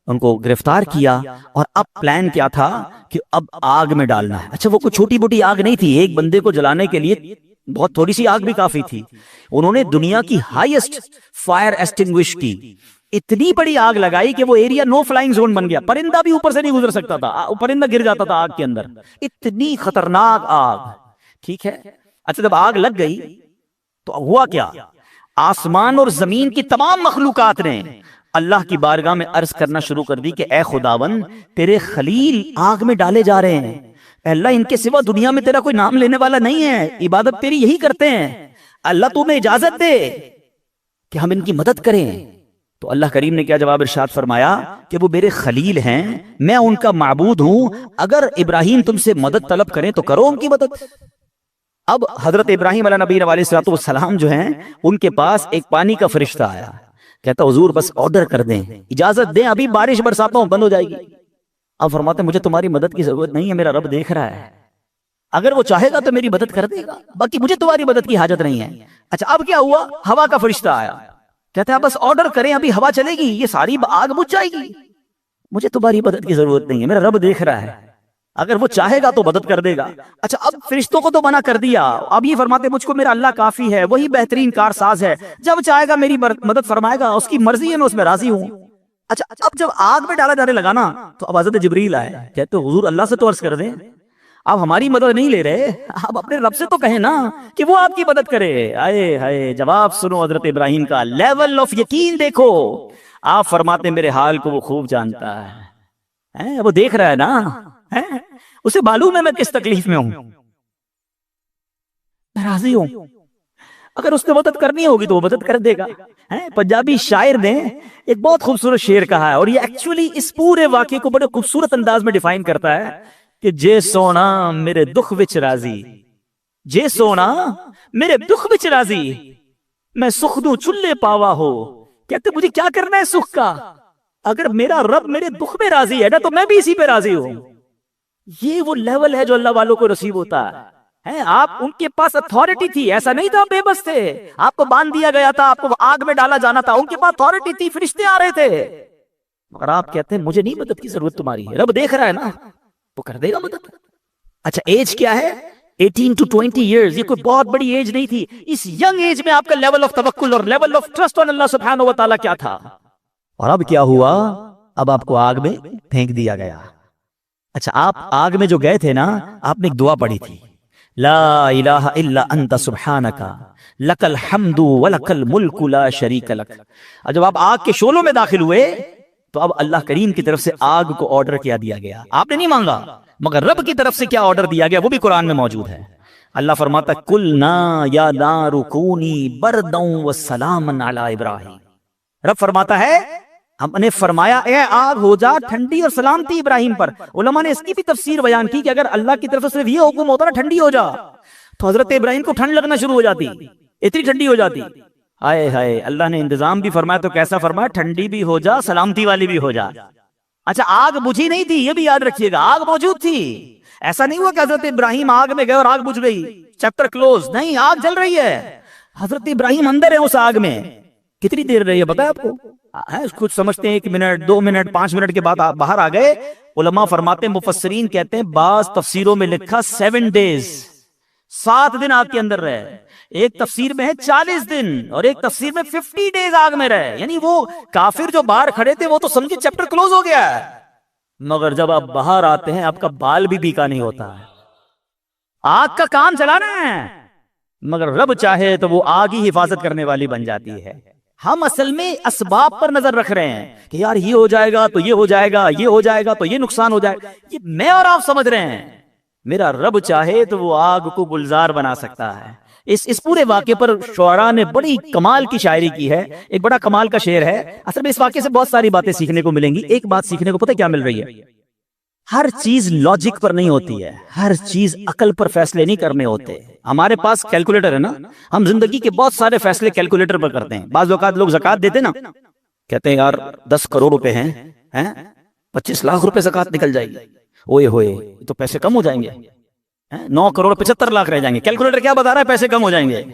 ان کو گرفتار کیا, اور اب پلان کیا تھا کہ اب آگ میں ڈالنا ہے. اچھا وہ کوئی چھوٹی موٹی آگ نہیں تھی, ایک بندے کو جلانے کے لیے بہت تھوڑی سی آگ بھی کافی تھی. انہوں نے دنیا کی ہائیسٹ فائر ایسٹنگوش کی اتنی بڑی آگ لگائی کہ وہ ایریا نو فلائنگ زون بن گیا, پرندہ بھی اوپر سے نہیں گزر سکتا تھا, پرندہ گر جاتا تھا آگ کے اندر. اتنی خطرناک آگ. ٹھیک ہے, اچھا جب آگ لگ گئی تو ہوا کیا, آسمان اور زمین کی تمام مخلوقات نے اللہ کی بارگاہ میں عرض کرنا شروع کر دی کہ اے خداون تیرے خلیل آگ میں ڈالے جا رہے ہیں. اے اللہ ان کے سوا دنیا میں تیرا کوئی نام لینے والا نہیں ہے, عبادت تیری یہی کرتے ہیں. اللہ تمہیں اجازت دے کہ ہم ان کی مدد کریں. تو اللہ کریم نے کیا جواب ارشاد فرمایا کہ وہ میرے خلیل ہیں, میں ان کا معبود ہوں, اگر ابراہیم تم سے مدد طلب کریں تو کرو ان کی مدد. اب حضرت ابراہیم علیہ نبی علیہ السلام جو ہیں ان کے پاس ایک پانی کا فرشتہ آیا, کہتا حضور بس آرڈر کر دیں, اجازت دیں, ابھی بارش برساتا ہوں بند ہو جائے گی. اب فرماتے مجھے تمہاری مدد کی ضرورت نہیں ہے, میرا رب دیکھ رہا ہے, اگر وہ چاہے گا تو میری مدد کر دے گا, باقی مجھے تمہاری مدد کی حاجت نہیں ہے. اچھا اب کیا ہوا, ہوا کا فرشتہ آیا, کہتا ہے بس آرڈر کریں, ابھی ہوا چلے گی یہ ساری آگ بجھ جائے گی, مجھے تمہاری مدد کی ضرورت نہیں ہے, میرا رب دیکھ رہا ہے, اگر وہ چاہے گا تو مدد کر دے گا. اچھا اب فرشتوں کو تو منع کر دیا, اب یہ فرماتے مجھ کو میرا اللہ کافی ہے, وہی بہترین کارساز ہے, جب چاہے گا میری مدد فرمائے گا, اس کی مرضی ہے, میں اس میں راضی ہوں. اچھا اب جب آگ میں ڈالا جانے لگا نا تو اب حضرت جبریل آئے, کہتے حضور اللہ سے تو عرض کر دیں, آپ ہماری مدد نہیں لے رہے, آپ اپنے رب سے تو کہیں نا کہ وہ آپ کی مدد کرے. آئے ہائے جواب سنو حضرت ابراہیم کا, لیول آف یقین دیکھو. آپ فرماتے میرے حال کو وہ خوب جانتا ہے, وہ دیکھ رہا ہے نا, اسے معلوم ہے میں کس تکلیف میں ہوں, میں راضی ہوں, اگر اس نے مدد کرنی ہوگی تو وہ مدد کر دے گا. پنجابی شاعر نے ایک بہت خوبصورت شعر کہا ہے, اور یہ ایکچولی اس پورے واقعے کو بڑے خوبصورت انداز میں ڈیفائن کرتا ہے کہ جے سونا میرے دکھ وچ راضی, جے سونا میرے دکھ وچ راضی, میں سکھ دوں چلے پاوا ہو. کہتے مجھے کیا کرنا ہے سکھ کا, اگر میرا رب میرے دکھ میں راضی ہے نا تو میں بھی اسی پہ راضی ہوں. یہ وہ لیول ہے جو اللہ والوں کو نصیب ہوتا ہے. آپ ان کے پاس اتھارٹی تھی, ایسا نہیں تھا بے بس تھے, آپ کو باندھ دیا گیا تھا, آپ کو آگ میں ڈالا جانا تھا, ان کے پاس اتھارٹی تھی, فرشتے آ رہے تھے, مگر آپ کہتے ہیں مجھے نہیں مدد کی ضرورت تمہاری, رب دیکھ رہا ہے نا وہ کر دے گا مدد. اچھا ایج کیا ہے, 18 to 20 years, یہ کوئی بہت بڑی ایج نہیں تھی. اس ینگ ایج میں آپ کا لیول آف توکل اور لیول آف ٹرسٹ آن اللہ سبحانہ و تعالیٰ کیا تھا. اور اب کیا ہوا, اب آپ کو آگ میں پھینک دیا گیا. اچھا آپ آگ میں جو گئے تھے نا, آپ نے ایک دعا پڑھی تھی, لا الہ الا انت سبحانک لک الحمد ولک الملک لا شریک لک. اور جب آپ آگ کے شعلوں میں داخل ہوئے تو اب اللہ کریم کی طرف سے آگ کو آرڈر کیا دیا گیا. آپ نے نہیں مانگا, مگر رب کی طرف سے کیا آرڈر دیا گیا وہ بھی قرآن میں موجود ہے. اللہ فرماتا قلنا یا نار کونی بردا وسلاما علی ابراہیم. رب فرماتا ہے ہم نے فرمایا اے آگ ہو جا ٹھنڈی اور سلامتی ابراہیم پر. علماء نے اس کی بھی تفسیر بیان کی کہ اگر اللہ کی طرف سے صرف یہ حکم ہوتا نا ٹھنڈی ہو جا, تو حضرت ابراہیم کو ٹھنڈ لگنا شروع ہو جاتی, اتنی ٹھنڈی ہو جاتی. ہائے ہائے, اللہ نے انتظام بھی فرمایا تو کیسا فرمایا, ٹھنڈی بھی ہو جا سلامتی والی بھی ہو جا. اچھا آگ بجھی نہیں تھی, یہ بھی یاد رکھیے گا, آگ موجود تھی. ایسا نہیں ہوا کہ حضرت ابراہیم آگ میں گئے اور آگ بجھ گئی. چیپٹر کلوز نہیں، آگ جل رہی ہے، حضرت ابراہیم اندر ہے اس آگ میں. کتنی دیر رہی ہے پتا ہے آپ کو؟ کچھ سمجھتے ہیں 1 منٹ 2 منٹ 5 منٹ کے بعد باہر آ گئے. علماء فرماتے ہیں، مفسرین کہتے ہیں، بعض تفسیروں میں لکھا 7 days، 7 دن آگ کے اندر رہے. ایک تفسیر میں ہے 40 دن اور ایک تفسیر میں 50 days آگ میں رہے. یعنی وہ کافر جو باہر کھڑے تھے وہ تو سمجھے چیپٹر کلوز ہو گیا ہے، مگر جب آپ باہر آتے ہیں آپ کا بال بھی بیکا نہیں ہوتا ہے. آگ کا کام چلانا ہے، مگر رب چاہے تو وہ آگ ہی حفاظت کرنے والی بن جاتی ہے. ہم اصل میں اسباب پر نظر رکھ رہے ہیں کہ یار یہ ہو جائے گا تو یہ ہو جائے گا، یہ ہو جائے گا تو یہ نقصان ہو جائے گا. یہ میں اور آپ سمجھ رہے ہیں، میرا رب چاہے تو وہ آگ کو گلزار بنا سکتا ہے. اس پورے واقعے پر شعراء نے بڑی کمال کی شاعری کی ہے. ایک بڑا کمال کا شعر ہے. اصل میں اس واقعے سے بہت ساری باتیں سیکھنے کو ملیں گی. ایک بات سیکھنے کو پتہ کیا مل رہی ہے؟ ہر چیز لاجک پر نہیں ہوتی ہے، ہر چیز عقل پر فیصلے نہیں کرنے ہوتے. ہمارے پاس کیلکولیٹر ہے نا، ہم زندگی کے بہت سارے فیصلے کیلکولیٹر پر کرتے ہیں. بعض اوقات لوگ زکات دیتے نا، کہتے ہیں یار 10 کروڑ روپے ہیں، 25 لاکھ روپے زکات نکل جائے گی، اوئے ہوئے تو پیسے کم ہو جائیں گے، 9 کروڑ 75 لاکھ رہ جائیں گے. کیلکولیٹر کیا بتا رہا ہے؟ پیسے کم ہو جائیں گے.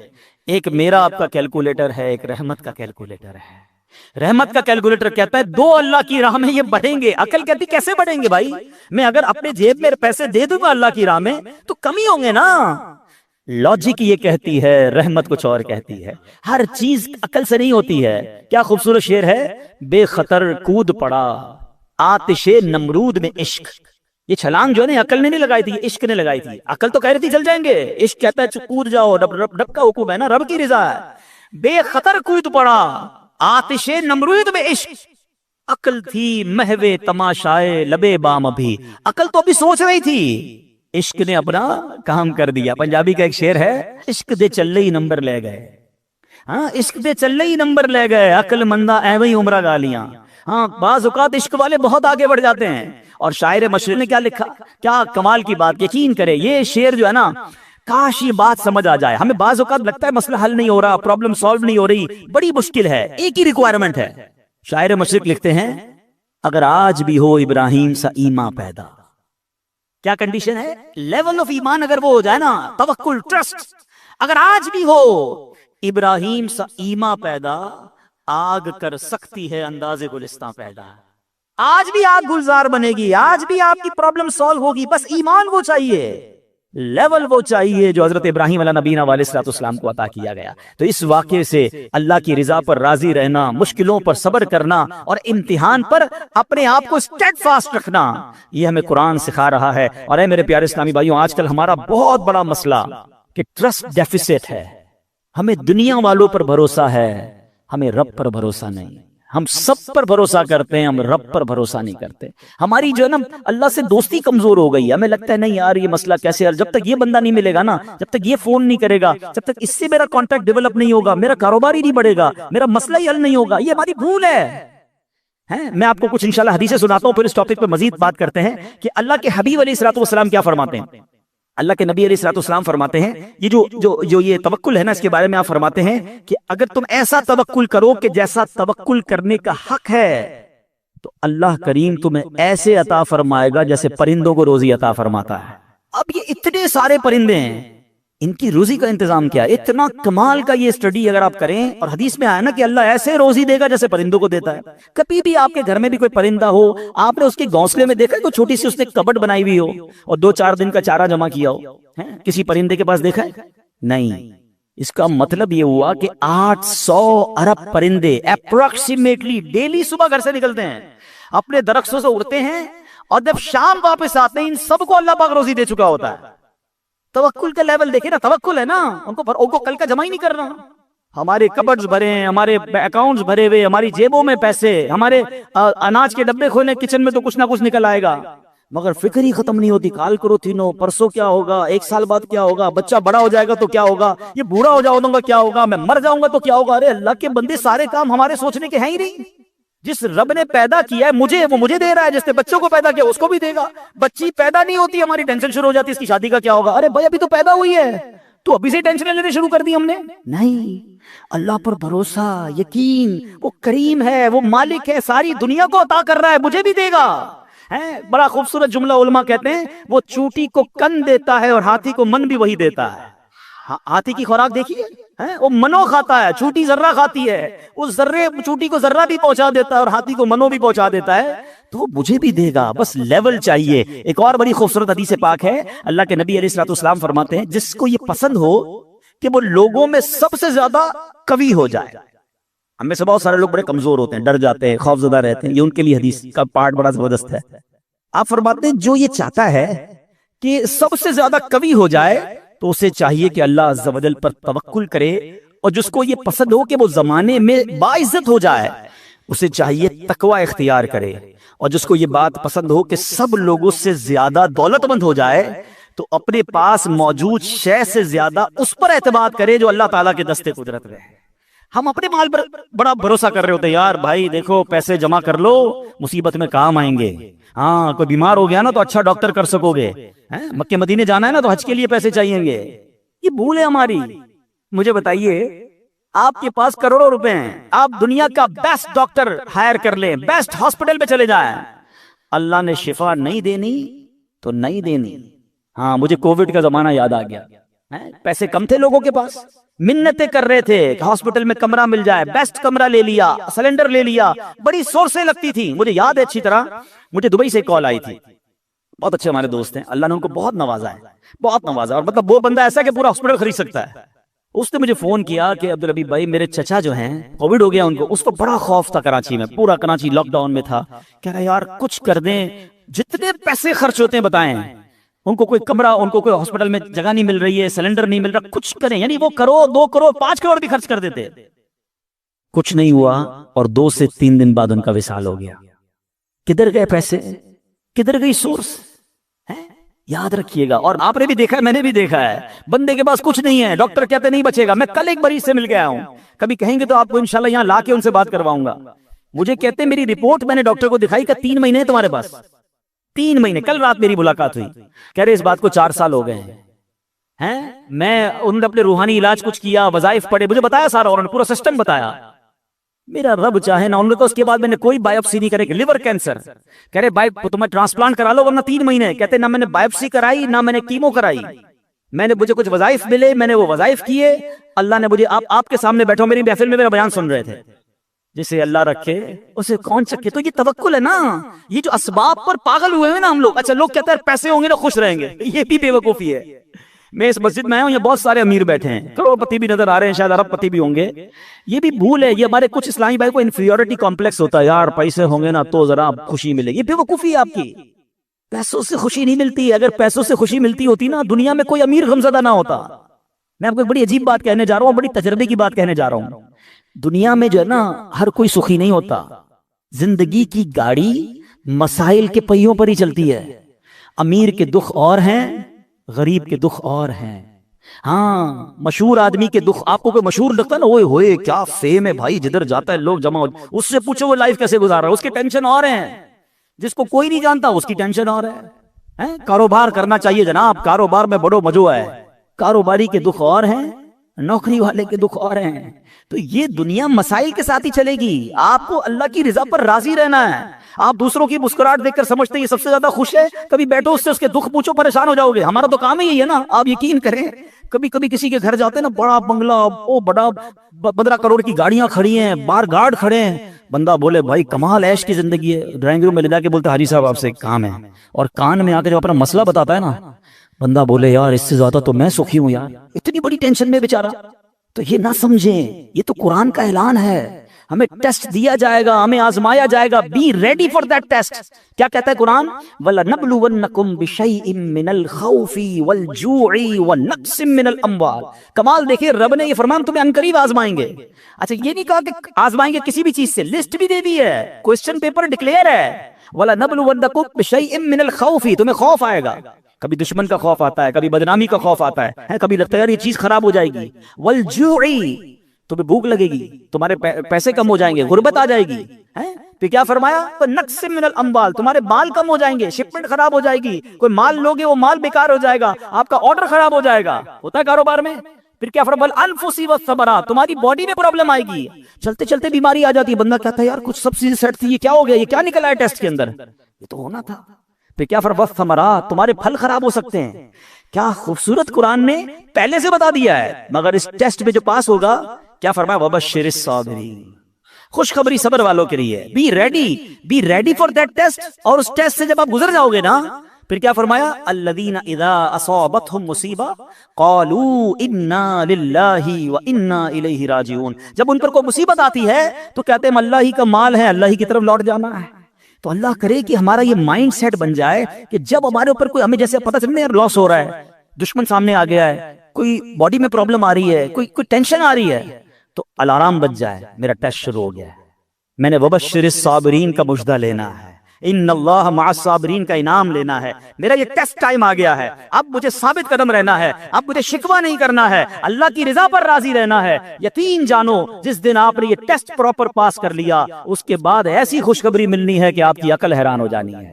ایک میرا آپ کا کیلکولیٹر ہے، ایک رحمت کا کیلکولیٹر ہے. رحمت کا کیلکولیٹر کہتا ہے 2 اللہ کی راہ میں یہ بڑھیں گے. عقل کہتی کیسے بڑھیں گے بھائی؟ میں اگر اپنے جیب میں پیسے دے دوں گا اللہ کی راہ میں تو کمی ہوں گے نا. لاجک یہ کہتی ہے، رحمت کچھ اور کہتی ہے. ہر چیز عقل سے نہیں ہوتی ہے. کیا خوبصورت شعر ہے، بے خطر کود پڑا آتش نمرود میں عشق. یہ چھلانگ جو ہے نا عقل نے نہیں لگائی تھی، عشق نے لگائی تھی. عقل تو کہہ رہی تھی چل جائیں گے، عشق کہتا ہے کود جاؤ، رب کا حکم ہے نا، رب کی رضا ہے. بے خطر کود پڑا آتش نمرود میں عشق. عقل تھی محو تماشائے لبے بام. ابھی عقل تو ابھی سوچ رہی تھی، عشق نے اپنا کام کر دیا. پنجابی کا ایک شعر ہے، عشق دے چلے ہی نمبر لے گئے. ہاں عشق دے چلے ہی نمبر لے گئے، عقل مندہ ایویں ہی عمرہ گالیاں. ہاں بعض اوقات عشق والے بہت آگے بڑھ جاتے ہیں. اور شاعر مشرق نے کیا لکھا، کیا کمال کی بات. یقین کرے یہ شعر جو ہے نا، کاش یہ بات سمجھ آ جائے. ہمیں بعض اوقات لگتا ہے مسئلہ حل نہیں ہو رہا، پرابلم سالو نہیں ہو رہی، بڑی مشکل ہے. ایک ہی ریکوائرمنٹ ہے. شاعر مشرق لکھتے ہیں، اگر آج بھی ہو ابراہیم سا ایمان پیدا. کیا کنڈیشن ہے؟ لیول آف ایمان اگر وہ ہو جائے نا، توکل، ٹرسٹ، اگر آج بھی ہو ابراہیم سا ایمان پیدا، آگ کر سکتی ہے انداز گلستان پیدا. آج بھی آگ گلزار بنے گی، آج بھی آپ کی پرابلم سالو ہوگی. بس ایمان وہ چاہیے، لیول وہ چاہیے جو حضرت ابراہیم علیہ نبینا علیہ الصلوۃ والسلام کو عطا کیا گیا. تو اس واقعے سے اللہ کی رضا پر راضی رہنا، مشکلوں پر صبر کرنا اور امتحان پر اپنے آپ کو اسٹیڈ فاسٹ رکھنا، یہ ہمیں قرآن سکھا رہا ہے. اور اے میرے پیارے اسلامی بھائیوں، آج کل ہمارا بہت بڑا مسئلہ کہ ٹرسٹ ڈیفیسٹ ہے. ہمیں دنیا والوں پر بھروسہ ہے، ہمیں رب پر بھروسہ نہیں. ہم سب پر بھروسہ کرتے ہیں، ہم رب پر بھروسہ نہیں کرتے. ہماری جو ہے نا اللہ سے دوستی کمزور ہو گئی. ہمیں لگتا ہے نہیں یار یہ مسئلہ کیسے، جب تک یہ بندہ نہیں ملے گا نا، جب تک یہ فون نہیں کرے گا، جب تک اس سے میرا کانٹیکٹ ڈیولپ نہیں ہوگا، میرا کاروبار ہی نہیں بڑھے گا، میرا مسئلہ ہی حل نہیں ہوگا. یہ ہماری بھول ہے. میں آپ کو کچھ انشاءاللہ حدیثیں سناتا ہوں، پھر اس ٹاپک پہ مزید بات کرتے ہیں کہ اللہ کے حبیب علیہ الصلوۃ والسلام کیا فرماتے ہیں. اللہ کے نبی علیہ الصلوۃ والسلام فرماتے ہیں، یہ جو یہ توکل ہے نا، اس کے بارے میں آپ فرماتے ہیں کہ اگر تم ایسا توکل کرو کہ جیسا توکل کرنے کا حق ہے، تو اللہ کریم تمہیں ایسے عطا فرمائے گا جیسے پرندوں کو روزی عطا فرماتا ہے. اب یہ اتنے سارے پرندے ہیں، ان کی روزی کا انتظام کیا؟ اتنا کمال کا یہ اسٹڈی اگر آپ کریں، اور حدیث میں آیا نا کہ اللہ ایسے روزی دے گا جیسے پرندوں کو دیتا ہے. کبھی بھی آپ کے گھر میں بھی کوئی پرندہ ہو، آپ نے اس کے گھونسلے میں دیکھا ہے کوئی چھوٹی سی اس نے کبٹ بنائی ہوئی ہو اور 2-4 دن کا چارہ جمع کیا ہو؟ کسی پرندے کے پاس دیکھا ہے؟ نہیں. اس کا مطلب یہ ہوا کہ 800 ارب پرندے اپروکسیمیٹلی ڈیلی صبح گھر سے نکلتے ہیں، اپنے درختوں سے اڑتے ہیں، اور جب شام واپس آتے ہیں ان سب کو اللہ پاک روزی دے چکا ہوتا ہے. توکل کا لیول دیکھیں نا، توکل ہے نا، ان کو کل کا جمع ہی نہیں کرنا. ہمارے کبڈز بھرے ہیں، ہمارے اکاؤنٹس بھرے ہوئے، ہماری جیبوں میں پیسے، ہمارے اناج کے ڈبے کھولے کچن میں تو کچھ نہ کچھ نکل آئے گا، مگر فکر ہی ختم نہیں ہوتی. کال کرو تینوں، پرسوں کیا ہوگا، 1 سال بعد کیا ہوگا، بچہ بڑا ہو جائے گا تو کیا ہوگا، یہ بوڑھا ہو جاؤں گا کیا ہوگا، میں مر جاؤں گا تو کیا ہوگا. ارے اللہ کے بندے، سارے کام ہمارے سوچنے کے ہیں ہی نہیں. جس رب نے پیدا کیا ہے مجھے، وہ مجھے دے رہا ہے. جس نے بچوں کو پیدا کیا اس کو بھی دے گا. بچی پیدا نہیں ہوتی، ہماری ٹینشن شروع ہو جاتی ہے اس کی شادی کا کیا ہوگا. ارے بھائی ابھی تو پیدا ہوئی ہے، تو ابھی سے ٹینشن لینے شروع کر دی ہم نے. نہیں، اللہ پر بھروسہ، یقین، وہ کریم ہے، وہ مالک ہے، ساری دنیا کو عطا کر رہا ہے، مجھے بھی دے گا. بڑا خوبصورت جملہ علماء کہتے ہیں، وہ چونٹی کو کن دیتا ہے اور ہاتھی کو من بھی وہی دیتا ہے. ہاتھی کی خوراک دیکھی ہے، وہ منو کھاتا ہے، چوٹی ذرہ کھاتی ہے، اس ذرے چوٹی کو ذرہ بھی پہنچا دیتا ہے اور ہاتھی کو منو بھی پہنچا دیتا ہے، تو وہ مجھے بھی دے گا، بس لیول چاہیے۔ ایک اور بڑی خوبصورت حدیث پاک ہے، اللہ کے نبی علیہ الصلوۃ والسلام فرماتے ہیں جس کو یہ پسند ہو کہ وہ لوگوں میں سب سے زیادہ قوی ہو جائے۔ ہم میں سے بہت سارے لوگ بڑے کمزور ہوتے ہیں، ڈر جاتے ہیں، خوف زدہ رہتے ہیں، یہ ان کے لیے حدیث کا پارٹ بڑا زبردست ہے۔ آپ فرماتے ہیں جو یہ چاہتا ہے کہ سب سے زیادہ قوی ہو جائے تو اسے چاہیے کہ اللہ عز و جل پر توکل کرے، اور جس کو یہ پسند ہو کہ وہ زمانے میں باعزت ہو جائے اسے چاہیے تقوی اختیار کرے، اور جس کو یہ بات پسند ہو کہ سب لوگوں سے زیادہ دولت مند ہو جائے تو اپنے پاس موجود شے سے زیادہ اس پر اعتماد کرے جو اللہ تعالیٰ کے دستے قدرت میں ہے۔ ہم اپنے مال پر بڑا بھروسہ کر رہے ہوتے ہیں، یار بھائی دیکھو پیسے جمع کر لو مصیبت میں کام آئیں گے، ہاں کوئی بیمار ہو گیا نا تو اچھا ڈاکٹر کر سکو گے، مکے مدینے جانا ہے نا تو حج کے لیے پیسے چاہیے گے۔ یہ بھول ہے ہماری۔ مجھے بتائیے آپ کے پاس کروڑوں روپے ہیں، آپ دنیا کا بیسٹ ڈاکٹر ہائر کر لیں، بیسٹ ہاسپٹل میں چلے جائیں، اللہ نے شفا نہیں دینی تو نہیں دینی۔ ہاں مجھے کووڈ کا زمانہ یاد آ گیا، پیسے کم تھے لوگوں کے پاس، منتیں کر رہے تھے کہ ہاسپٹل میں کمرہ مل جائے، بیسٹ کمرہ لے لیا، سلنڈر لے لیا، بڑی سورسیں لگتی تھی۔ مجھے یاد ہے اچھی طرح، مجھے دبئی سے کال آئی تھی، بہت اچھے ہمارے دوست ہیں، اللہ نے ان کو بہت نوازا ہے، بہت نوازا، اور مطلب وہ بندہ ایسا کہ پورا ہاسپٹل خرید سکتا ہے۔ اس نے مجھے فون کیا کہ عبدالحبیب بھائی میرے چچا جو ہیں کووڈ ہو گیا ان کو، اس کو بڑا خوف تھا کراچی میں، پورا کراچی لاک ڈاؤن میں تھا، کہہ رہا یار کچھ کر دیں، جتنے پیسے خرچ ہوتے ہیں بتائیں، ان کو کوئی کمرہ، ان کو کوئی ہاسپٹل میں جگہ نہیں مل رہی ہے، سلنڈر نہیں مل رہا، کچھ کریں، یعنی وہ کروڑ 2 کروڑ 5 کروڑ بھی خرچ کر دیتے، کچھ نہیں ہوا، اور 2 سے 3 دن بعد ان کا وصال ہو گیا۔ کدھر گئے پیسے، کدھر گئی سورس؟ یاد رکھیے گا، اور آپ نے بھی دیکھا ہے، میں نے بھی دیکھا ہے، بندے کے پاس کچھ نہیں ہے، ڈاکٹر کہتے نہیں بچے گا۔ میں کل ایک مریض سے مل گیا ہوں، کبھی کہیں گے تو آپ کو انشاءاللہ یہاں لا کے ان سے بات کرواؤں گا۔ مجھے کہتے ہیں میری رپورٹ میں نے ڈاکٹر کو دکھائی کہ 3 مہینے تمہارے پاس، 3 مہینے، کل رات میری ملاقات ہوئی، کہہ رہے اس بات کو 4 سال ہو گئے ہیں۔ میں انہوں نے اپنے روحانی علاج کچھ کیا، وظائف پڑھے، مجھے بتایا سارا، انہوں نے پورا سسٹم بتایا۔ میرا رب چاہے نہ، انہوں نے تو اس کے بعد میں نے کوئی بائیوپسی نہیں کرے کہ لیور کینسر، کہہ رہے تمہیں ٹرانسپلانٹ کرا لو ورنہ 3 مہینے، کہتے نہ میں نے بائیوپسی کرائی نہ میں نے کیمو کرائی، میں نے مجھے کچھ وظائف ملے، میں نے وہ وظائف کیے، اللہ نے مجھے، آپ کے سامنے بیٹھو میری محفل میں میرا بیان سن رہے تھے، جسے اللہ رکھے اسے کون چکے۔ تو یہ توکل ہے نا، یہ جو اسباب پر پاگل ہوئے ہیں نا ہم لوگ۔ اچھا لوگ کہتے ہیں پیسے ہوں گے نا خوش رہیں گے، یہ بھی بے وقوفی ہے۔ میں اس مسجد میں آیا ہوں، یہ بہت سارے امیر بیٹھے ہیں، کروڑ پتی بھی نظر آ رہے ہیں، شاید ارب پتی بھی ہوں گے، یہ بھی بھول ہے۔ یہ ہمارے کچھ اسلامی بھائی کو انفیریورٹی کمپلیکس ہوتا ہے، یار پیسے ہوں گے نا تو ذرا خوشی ملے گی، بے وقوفی ہے آپ کی۔ پیسوں سے خوشی نہیں ملتی، اگر پیسوں سے خوشی ملتی ہوتی نا دنیا میں کوئی امیر غمزدہ نہ ہوتا۔ میں آپ کو ایک بڑی عجیب بات کہنے جا رہا ہوں، بڑی تجربے کی بات کہنے جا رہا ہوں۔ دنیا میں جو ہے نا ہر کوئی سخی نہیں ہوتا، زندگی کی گاڑی مسائل کے پہیوں پر ہی چلتی ہے، امیر کے دکھ اور ہیں، غریب کے دکھ اور ہیں۔ ہاں مشہور آدمی کے دکھ، آپ کو کوئی مشہور لگتا ہے نا، ہوئے کیا فیم ہے بھائی، جدھر جاتا ہے لوگ جمع ہو، اس سے پوچھو وہ لائف کیسے گزار رہا ہے، اس کی ٹینشن اور ہیں، جس کو کوئی نہیں جانتا اس کی ٹینشن اور ہے۔ کاروبار کرنا چاہیے جناب، کاروبار میں بڑو مزو ہے، کاروباری کے دکھ اور ہیں، نوکری والے کے دکھ اور ہیں۔ تو یہ دنیا مسائل کے ساتھ ہی چلے گی، آپ کو اللہ کی رضا پر راضی رہنا ہے۔ آپ دوسروں کی مسکراہٹ دیکھ کر سمجھتے ہیں یہ سب سے زیادہ خوش ہے، کبھی بیٹھو اس سے اس کے دکھ پوچھو، پریشان ہو جاؤ گے۔ ہمارا تو کام ہی یہی ہے نا، آپ یقین کریں، کبھی کبھی کسی کے گھر جاتے ہیں نا، بڑا بنگلہ، وہ بڑا 15 کروڑ کی گاڑیاں کھڑی ہیں، بار گارڈ کھڑے ہیں، بندہ بولے بھائی کمال عیش کی زندگی ہے، ڈرائنگ روم میں لے جا کے بولتے حاجی صاحب آپ سے ایک کام ہے، اور کان میں آ کے جب اپنا مسئلہ بتاتا ہے نا، بندہ بولے یار اس سے زیادہ تو میں سخی ہوں یار، اتنی بڑی ٹینشن میں بیچارہ۔ تو یہ نہ سمجھیں، یہ تو قرآن کا اعلان ہے، ہمیں ٹیسٹ دیا جائے گا، ہمیں آزمایا جائے گا، be ready for that test. کیا کہتا ہے قرآن؟ وَلَنَبْلُوَنَّكُمْ بِشَيْءٍ مِّنَ الْخَوْفِ وَالْجُوعِ وَنَقْصٍ مِّنَ الْأَمْوَالِ۔ کمال دیکھیے، رب نے یہ فرمان تمہیں عنقریب آزمائیں گے۔ اچھا یہ نہیں کہا کہ آزمائیں گے کسی بھی چیز سے، لسٹ بھی دے دی ہے، کوسچن پیپر ڈکلیئر ہے، وَلَنَبْلُوَنَّكُمْ بِشَيْءٍ مِّنَ الْخَوْفِ، تمہیں خوف آئے گا، کبھی دشمن کا خوف آتا ہے، کبھی بدنامی کا خوف آتا ہے، کبھی لگتا ہے یار یہ چیز خراب ہو جائے گی، والجوع، تمہیں بھوک لگے گی، تمہارے پیسے کم ہو جائیں گے، غربت آ جائے گی، تو کیا فرمایا؟ نقص من الاموال، تمہارے مال کم ہو جائیں گے، شپمنٹ خراب ہو جائے گی، کوئی مال لوگے وہ مال بیکار ہو جائے گا، آپ کا آرڈر خراب ہو جائے گا، ہوتا ہے کاروبار میں۔ پھر کیا فرمایا؟ الانفس والثمرات، تمہاری باڈی میں پرابلم آئے گی، چلتے چلتے بیماری آ جاتی ہے، بندہ کہتا ہے یار کچھ سب چیزیں سیٹ تھی، یہ کیا ہو گیا، یہ کیا نکلا ہے ٹیسٹ کے اندر، یہ تو ہونا تھا۔ پھر کیا فرمایا ثمرات، تمہارے پھل خراب ہو سکتے ہیں. کیا خوبصورت قرآن نے پہلے سے بتا دیا ہے. مگر اس ٹیسٹ میں جو پاس ہوگا کیا فرمایا وبشر الصابرین، خوشخبری صبر والوں کے لیے. Be ready for that test. اور اس ٹیسٹ سے جب آپ گزر جاؤ گے نا پھر کیا فرمایا الذین اذا اصابتهم مصیبہ قالوا انا للہ وانا الیہ راجعون. جب ان پر کوئی مصیبت آتی ہے تو کہتے ہیں ہم اللہ ہی کا مال ہے، اللہ ہی کی طرف لوٹ جانا ہے. تو اللہ کرے کہ ہمارا یہ مائنڈ سیٹ بن جائے کہ جب ہمارے اوپر کوئی، ہمیں جیسے پتہ چلے یار لاس ہو رہا ہے، دشمن سامنے آ گیا ہے، کوئی باڈی میں پرابلم آ رہی ہے، کوئی ٹینشن آ رہی ہے، تو الارم بج جائے میرا ٹیسٹ شروع ہو گیا ہے، میں نے وبشر الصابرین کا مجدہ لینا ہے، ان اللہ مع الصابرین کا انعام لینا ہے. میرا یہ ٹیسٹ ٹائم آ گیا ہے، اب مجھے ثابت قدم رہنا ہے، اب مجھے شکوہ نہیں کرنا ہے، اللہ کی رضا پر راضی رہنا ہے. یقین جانو جس دن آپ نے یہ ٹیسٹ پراپر پاس کر لیا اس کے بعد ایسی خوشخبری ملنی ہے کہ آپ کی عقل حیران ہو جانی ہے.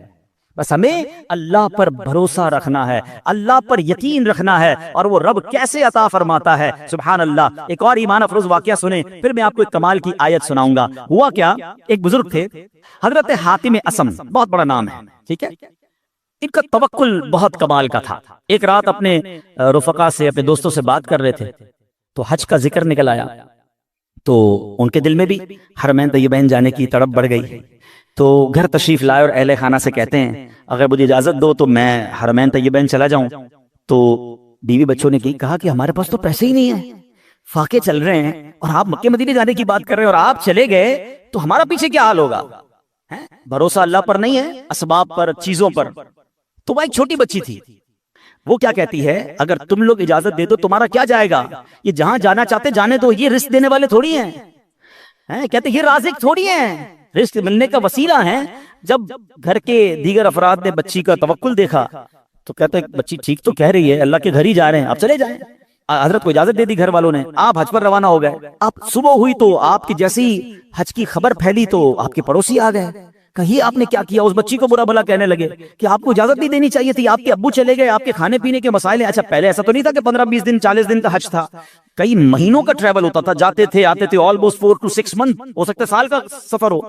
بس ہمیں اللہ پر بھروسہ رکھنا ہے، اللہ پر یقین رکھنا ہے، اور وہ رب کیسے عطا فرماتا ہے. سبحان اللہ. ایک اور ایمان افروز واقعہ سنیں، پھر میں آپ کو ایک کمال کی آیت سناؤں گا. ہوا کیا، ایک بزرگ تھے حضرت حاتم اسم، بہت بڑا نام ہے، ٹھیک ہے. ان کا توکل بہت کمال کا تھا. ایک رات اپنے رفقا سے، اپنے دوستوں سے بات کر رہے تھے تو حج کا ذکر نکل آیا، تو ان کے دل میں بھی حرمین طیبین جانے کی تڑپ بڑھ گئی. تو گھر تشریف لائے اور اہل خانہ سے کہتے ہیں اگر مجھے اجازت دو تو میں حرمین طیبین چلا جاؤں. تو بیوی بچوں نے کہا کہ ہمارے پاس تو پیسے ہی نہیں ہیں، فاقے چل رہے ہیں، اور آپ مکے مدینے جانے کی بات کر رہے ہیں، اور آپ چلے گئے تو ہمارا پیچھے کیا حال ہوگا. بھروسہ اللہ پر نہیں ہے، اسباب پر، چیزوں پر. تو وہ ایک چھوٹی بچی تھی، وہ کیا کہتی ہے اگر تم لوگ اجازت دے دو تمہارا کیا جائے گا، یہ جہاں جانا چاہتے جانے دو، یہ رزق دینے والے تھوڑی ہیں. کہتے یہ رازق تھوڑی ہیں، رزق ملنے کا وسیلہ ہیں. جب گھر کے دیگر افراد نے بچی کا توکل دیکھا تو کہتے ہیں بچی ٹھیک تو کہہ رہی ہے، اللہ کے گھر ہی جا رہے ہیں، آپ چلے جائیں. حضرت کو اجازت دے دی گھر والوں نے، آپ حج پر روانہ ہو گئے. آپ صبح ہوئی تو آپ کی جیسی حج کی خبر پھیلی تو آپ کے پڑوسی آ گئے، کہیں آپ نے کیا کیا. اس بچی کو برا بھلا کہنے لگے کہ آپ کو اجازت نہیں دینی چاہیے تھی، آپ کے ابو چلے گئے، آپ کے کھانے پینے کے مسائل ہیں. اچھا پہلے ایسا تو نہیں تھا کہ 15-20 دن 40 دن کا حج تھا، کئی مہینوں کا ٹریول ہوتا تھا، جاتے تھے آتے تھے، آلموسٹ 4 to 6 months، ہو سکتا ہے سال کا سفر ہو.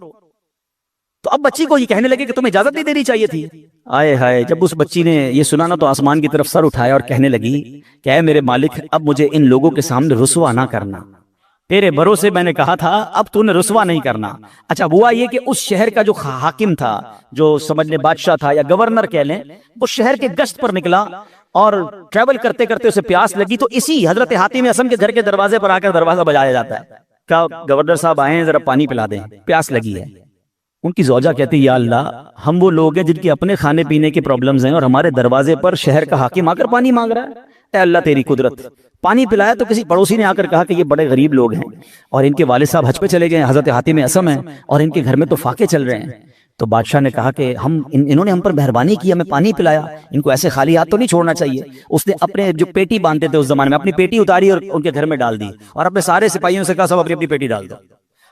تو اب بچی کو یہ کہنے لگے کہ تمہیں اجازت نہیں دینی چاہیے تھی. آئے ہائے، جب اس بچی نے یہ سنا نا تو آسمان کی طرف سر اٹھایا اور کہنے لگی کہ اے میرے مالک اب مجھے ان لوگوں کے سامنے رسوا نہ کرنا، تیرے بھروسے میں نے کہا تھا، اب تو نے رسوا نہیں کرنا. اچھا ہوا یہ کہ اس شہر کا جو حاکم تھا، جو سمجھ لیں بادشاہ تھا یا گورنر کہہ لیں، وہ شہر کے گشت پر نکلا اور ٹریول کرتے کرتے اسے پیاس لگی. تو اسی حضرت حاتم اسم کے گھر کے دروازے پر آ کر دروازہ بجایا جاتا ہے، کہا گورنر صاحب آئے ہیں، ذرا پانی پلا دیں، پیاس لگی ہے. ان کی زوجہ کہتی یا اللہ، ہم وہ لوگ ہیں جن کے اپنے کھانے پینے کے پرابلمز ہیں اور ہمارے دروازے پر شہر کا حاکم آ کر پانی مانگ رہا ہے. اے اللہ تیری قدرت. پانی پلایا تو کسی پڑوسی نے آ کر کہا کہ یہ بڑے غریب لوگ ہیں اور ان کے والد صاحب حج پہ چلے گئے ہیں، حضرت حاتم اسم ہیں، اور ان کے گھر میں تو فاقے چل رہے ہیں. تو بادشاہ نے کہا کہ انہوں نے ہم پر مہربانی کی، ہمیں پانی پلایا، ان کو ایسے خالی ہاتھ تو نہیں چھوڑنا چاہیے. اس نے اپنے جو پیٹی باندھتے تھے اس زمانے میں، اپنی پیٹی اتاری اور ان کے گھر میں ڈال دی، اور اپنے سارے سپاہیوں سے کہا سب اپنی اپنی پیٹی ڈال دو.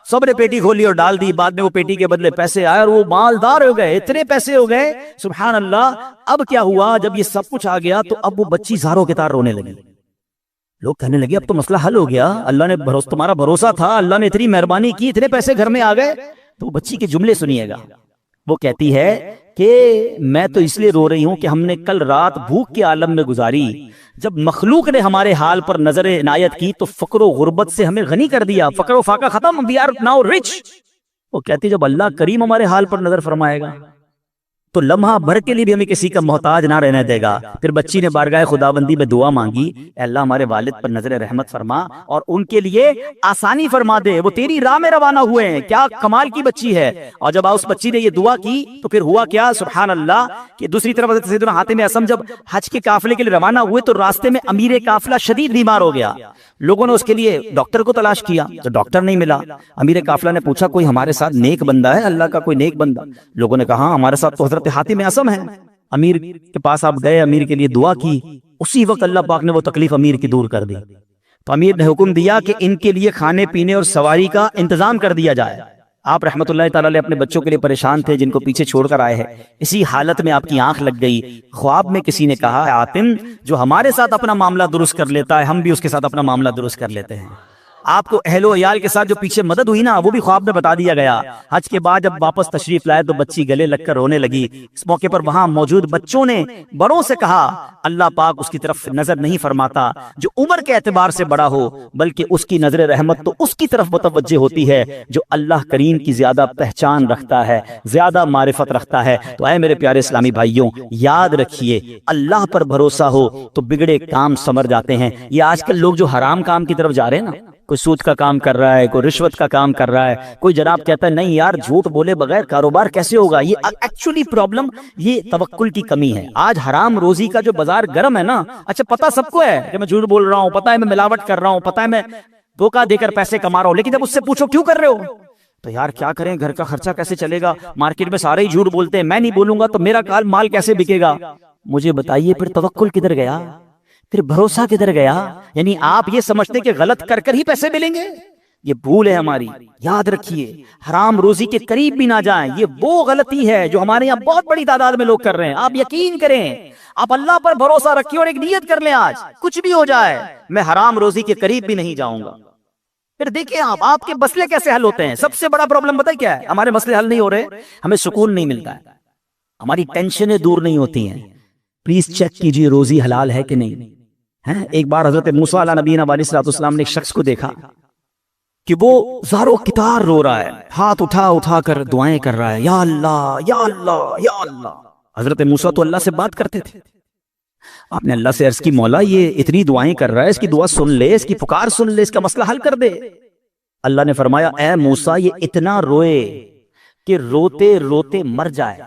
سب نے پیٹی کھولی اور ڈال دی. بعد میں وہ پیٹی کے بدلے پیسے آئے اور وہ مالدار ہو گئے، اتنے پیسے ہو گئے سبحان اللہ. اب کیا ہوا، جب یہ سب کچھ آ گیا تو اب وہ بچی زاروں کے تار رونے لگی. لوگ کہنے لگے اب تو مسئلہ حل ہو گیا، اللہ نے تمہارا بھروسہ تھا، اللہ نے اتنی مہربانی کی، اتنے پیسے گھر میں آ گئے. تو وہ بچی کے جملے سنیے گا. وہ کہتی ہے کہ میں تو اس لیے رو رہی ہوں کہ ہم نے کل رات بھوک کے عالم میں گزاری، جب مخلوق نے ہمارے حال پر نظر عنایت کی تو فقر و غربت سے ہمیں غنی کر دیا، فقر و فاقہ ختم، we are now rich. وہ کہتی جب اللہ کریم ہمارے حال پر نظر فرمائے گا تو لمحہ بھر کے لیے بھی ہمیں کسی کا محتاج نہ رہنے دے گا. پھر بچی نے بارگاہ خداوندی میں دعا مانگی، اے اللہ ہمارے والد پر نظر رحمت فرما اور ان کے لیے آسانی فرما دے، وہ تیری راہ میں روانہ ہوئے ہیں. کیا کمال کی بچی ہے. اور جب اس بچی نے یہ دعا کی تو پھر ہوا کیا سبحان اللہ کہ دوسری طرف حضرت سیدنا حاتم اسم جب حج کے قافلے کے لیے روانہ ہوئے تو راستے میں امیر قافلہ شدید بیمار ہو گیا. لوگوں نے اس کے لیے ڈاکٹر کو تلاش کیا تو ڈاکٹر نہیں ملا. امیر قافلہ نے پوچھا کوئی ہمارے ساتھ نیک بندہ ہے، اللہ کا کوئی نیک بندہ؟ لوگوں نے کہا ہمارے ساتھ تو حضرت حاتم اسم ہے. امیر کے پاس آپ گئے، امیر کے لیے دعا کی، اسی وقت اللہ پاک نے وہ تکلیف امیر کی دور کر دی. تو امیر نے حکم دیا کہ ان کے لیے کھانے پینے اور سواری کا انتظام کر دیا جائے. آپ رحمت اللہ تعالی علیہ اپنے بچوں کے لیے پریشان تھے جن کو پیچھے چھوڑ کر آئے ہیں. اسی حالت میں آپ کی آنکھ لگ گئی. خواب میں کسی نے کہا حاتم جو ہمارے ساتھ اپنا معاملہ درست کر لیتا ہے ہم بھی اس کے ساتھ اپنا معاملہ درست کر لیتے ہیں. آپ کو اہل و عیال کے ساتھ جو پیچھے مدد ہوئی نا وہ بھی خواب میں بتا دیا گیا. حج کے بعد جب واپس تشریف لائے تو بچی گلے لگ کر رونے لگی. اس موقع پر وہاں موجود بچوں نے بڑوں سے کہا اللہ پاک اس کی طرف نظر نہیں فرماتا جو عمر کے اعتبار سے بڑا ہو، بلکہ اس کی نظر رحمت تو اس کی طرف متوجہ ہوتی ہے جو اللہ کریم کی زیادہ پہچان رکھتا ہے، زیادہ معرفت رکھتا ہے. تو اے میرے پیارے اسلامی بھائیوں، یاد رکھیے اللہ پر بھروسہ ہو تو بگڑے کام سمر جاتے ہیں. یہ آج کل لوگ جو حرام کام کی طرف جا رہے ہیں نا، کوئی سود کا کام کر رہا ہے، کوئی رشوت کا کام کر رہا ہے، کوئی جناب کہتا ہے نہیں یار جھوٹ بولے بغیر کاروبار کیسے ہوگا. یہ ایکچولی پرابلم یہ توکل کی کمی ہے. آج حرام روزی کا جو بازار گرم ہے نا، اچھا پتا سب کو ہے کہ میں جھوٹ بول رہا ہوں، پتا ہے میں ملاوٹ کر رہا ہوں، پتا ہے میں دھوکہ دے کر پیسے کما رہا ہوں، لیکن جب اس سے پوچھو کیوں کر رہے ہو تو یار کیا کریں، گھر کا خرچہ کیسے چلے گا، مارکیٹ میں سارے ہی جھوٹ بولتے ہیں، میں نہیں بولوں گا تو میرا مال کیسے بکے گا. مجھے بتائیے پھر توکل کدھر گیا، پھر بھروسہ کدھر گیا؟ یعنی آپ یہ سمجھتے کہ غلط کر کر ہی پیسے ملیں گے، یہ بھول ہے ہماری. یاد رکھیے حرام روزی کے قریب بھی نہ جائیں. یہ وہ غلطی ہے جو ہمارے یہاں بہت بڑی تعداد میں لوگ کر رہے ہیں. آپ یقین کریں، آپ اللہ پر بھروسہ رکھیے اور ایک نیت کر لیں آج کچھ بھی ہو جائے میں حرام روزی کے قریب بھی نہیں جاؤں گا. پھر دیکھیں آپ کے مسئلے کیسے حل ہوتے ہیں. سب سے بڑا پرابلم پتہ کیا ہے؟ ہمارے مسئلے حل نہیں ہو رہے، ہمیں سکون نہیں ملتا ہے، ہماری ٹینشنیں دور نہیں ہوتی ہیں. پلیز چیک کیجئے روزی حلال ہے کہ نہیں. ایک بار حضرت موسیٰ علیہ نبینا علیہ السلام نے ایک شخص کو دیکھا کہ وہ زارو کتار رو رہا ہے، ہاتھ اٹھا اٹھا کر دعائیں کر رہا ہے، یا اللہ یا اللہ یا اللہ. حضرت موسیٰ تو اللہ سے بات کرتے تھے. آپ نے اللہ سے عرض کی مولا یہ اتنی دعائیں کر رہا ہے، اس کی دعا سن لے، اس کی پکار سن لے، اس کا مسئلہ حل کر دے. اللہ نے فرمایا اے موسیٰ یہ اتنا روئے کہ روتے روتے مر جائے،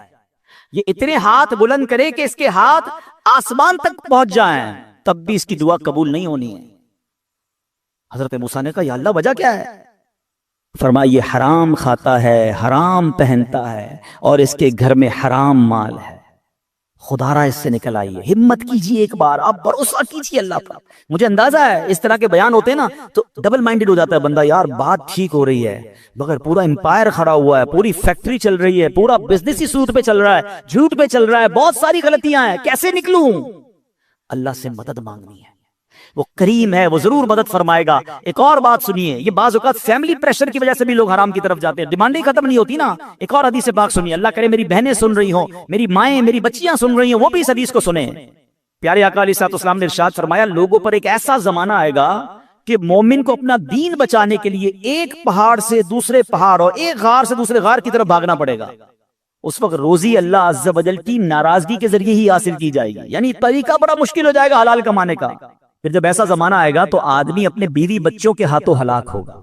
یہ اتنے ہاتھ بلند کرے کہ اس کے ہاتھ آسمان تک پہنچ جائیں، تب بھی اس کی دعا قبول نہیں ہونی ہے. حضرت موسیٰ نے کہا یا اللہ وجہ کیا ہے؟ فرمایا یہ حرام کھاتا ہے، حرام پہنتا ہے اور اس کے گھر میں حرام مال ہے. خدا را اس سے نکل آئیے، ہمت کیجئے، ایک بار آپ بھروسہ کیجئے اللہ پر. مجھے اندازہ ہے اس طرح کے بیان ہوتے ہیں نا تو ڈبل مائنڈڈ ہو جاتا ہے بندہ، یار بات ٹھیک ہو رہی ہے مگر پورا امپائر کھڑا ہوا ہے، پوری فیکٹری چل رہی ہے، پورا بزنس ہی سود پہ چل رہا ہے، جھوٹ پہ چل رہا ہے، بہت ساری غلطیاں ہیں، کیسے نکلوں؟ اللہ سے مدد مانگنی ہے، وہ کریم ہے، وہ ضرور مدد فرمائے گا. ایک اور بات سنیے، یہ بعض اوقات فیملی پریشر کی وجہ سے بھی لوگ حرام کی طرف جاتے ہیں، ڈیمانڈیں ختم نہیں ہوتی نا. ایک اور حدیث پاک سنیے، اللہ کرے میری بہنیں سن رہی ہوں، میری مائیں میری بچیاں سن رہی ہوں، وہ بھی اس حدیث کو سنیں. پیارے آقا علیہ السلام نے ارشاد فرمایا لوگوں پر ایک ایسا زمانہ آئے گا کہ مومن کو اپنا دین بچانے کے لیے ایک پہاڑ سے دوسرے پہاڑ اور ایک غار سے دوسرے غار کی طرف بھاگنا پڑے گا. اس وقت روزی اللہ عز و جل کی ناراضگی کے ذریعے ہی حاصل کی جائے گی، یعنی طریقہ بڑا مشکل ہو جائے گا حلال کمانے کا. پھر جب ایسا زمانہ آئے گا تو آدمی اپنے بیوی بچوں کے ہاتھوں ہلاک ہوگا.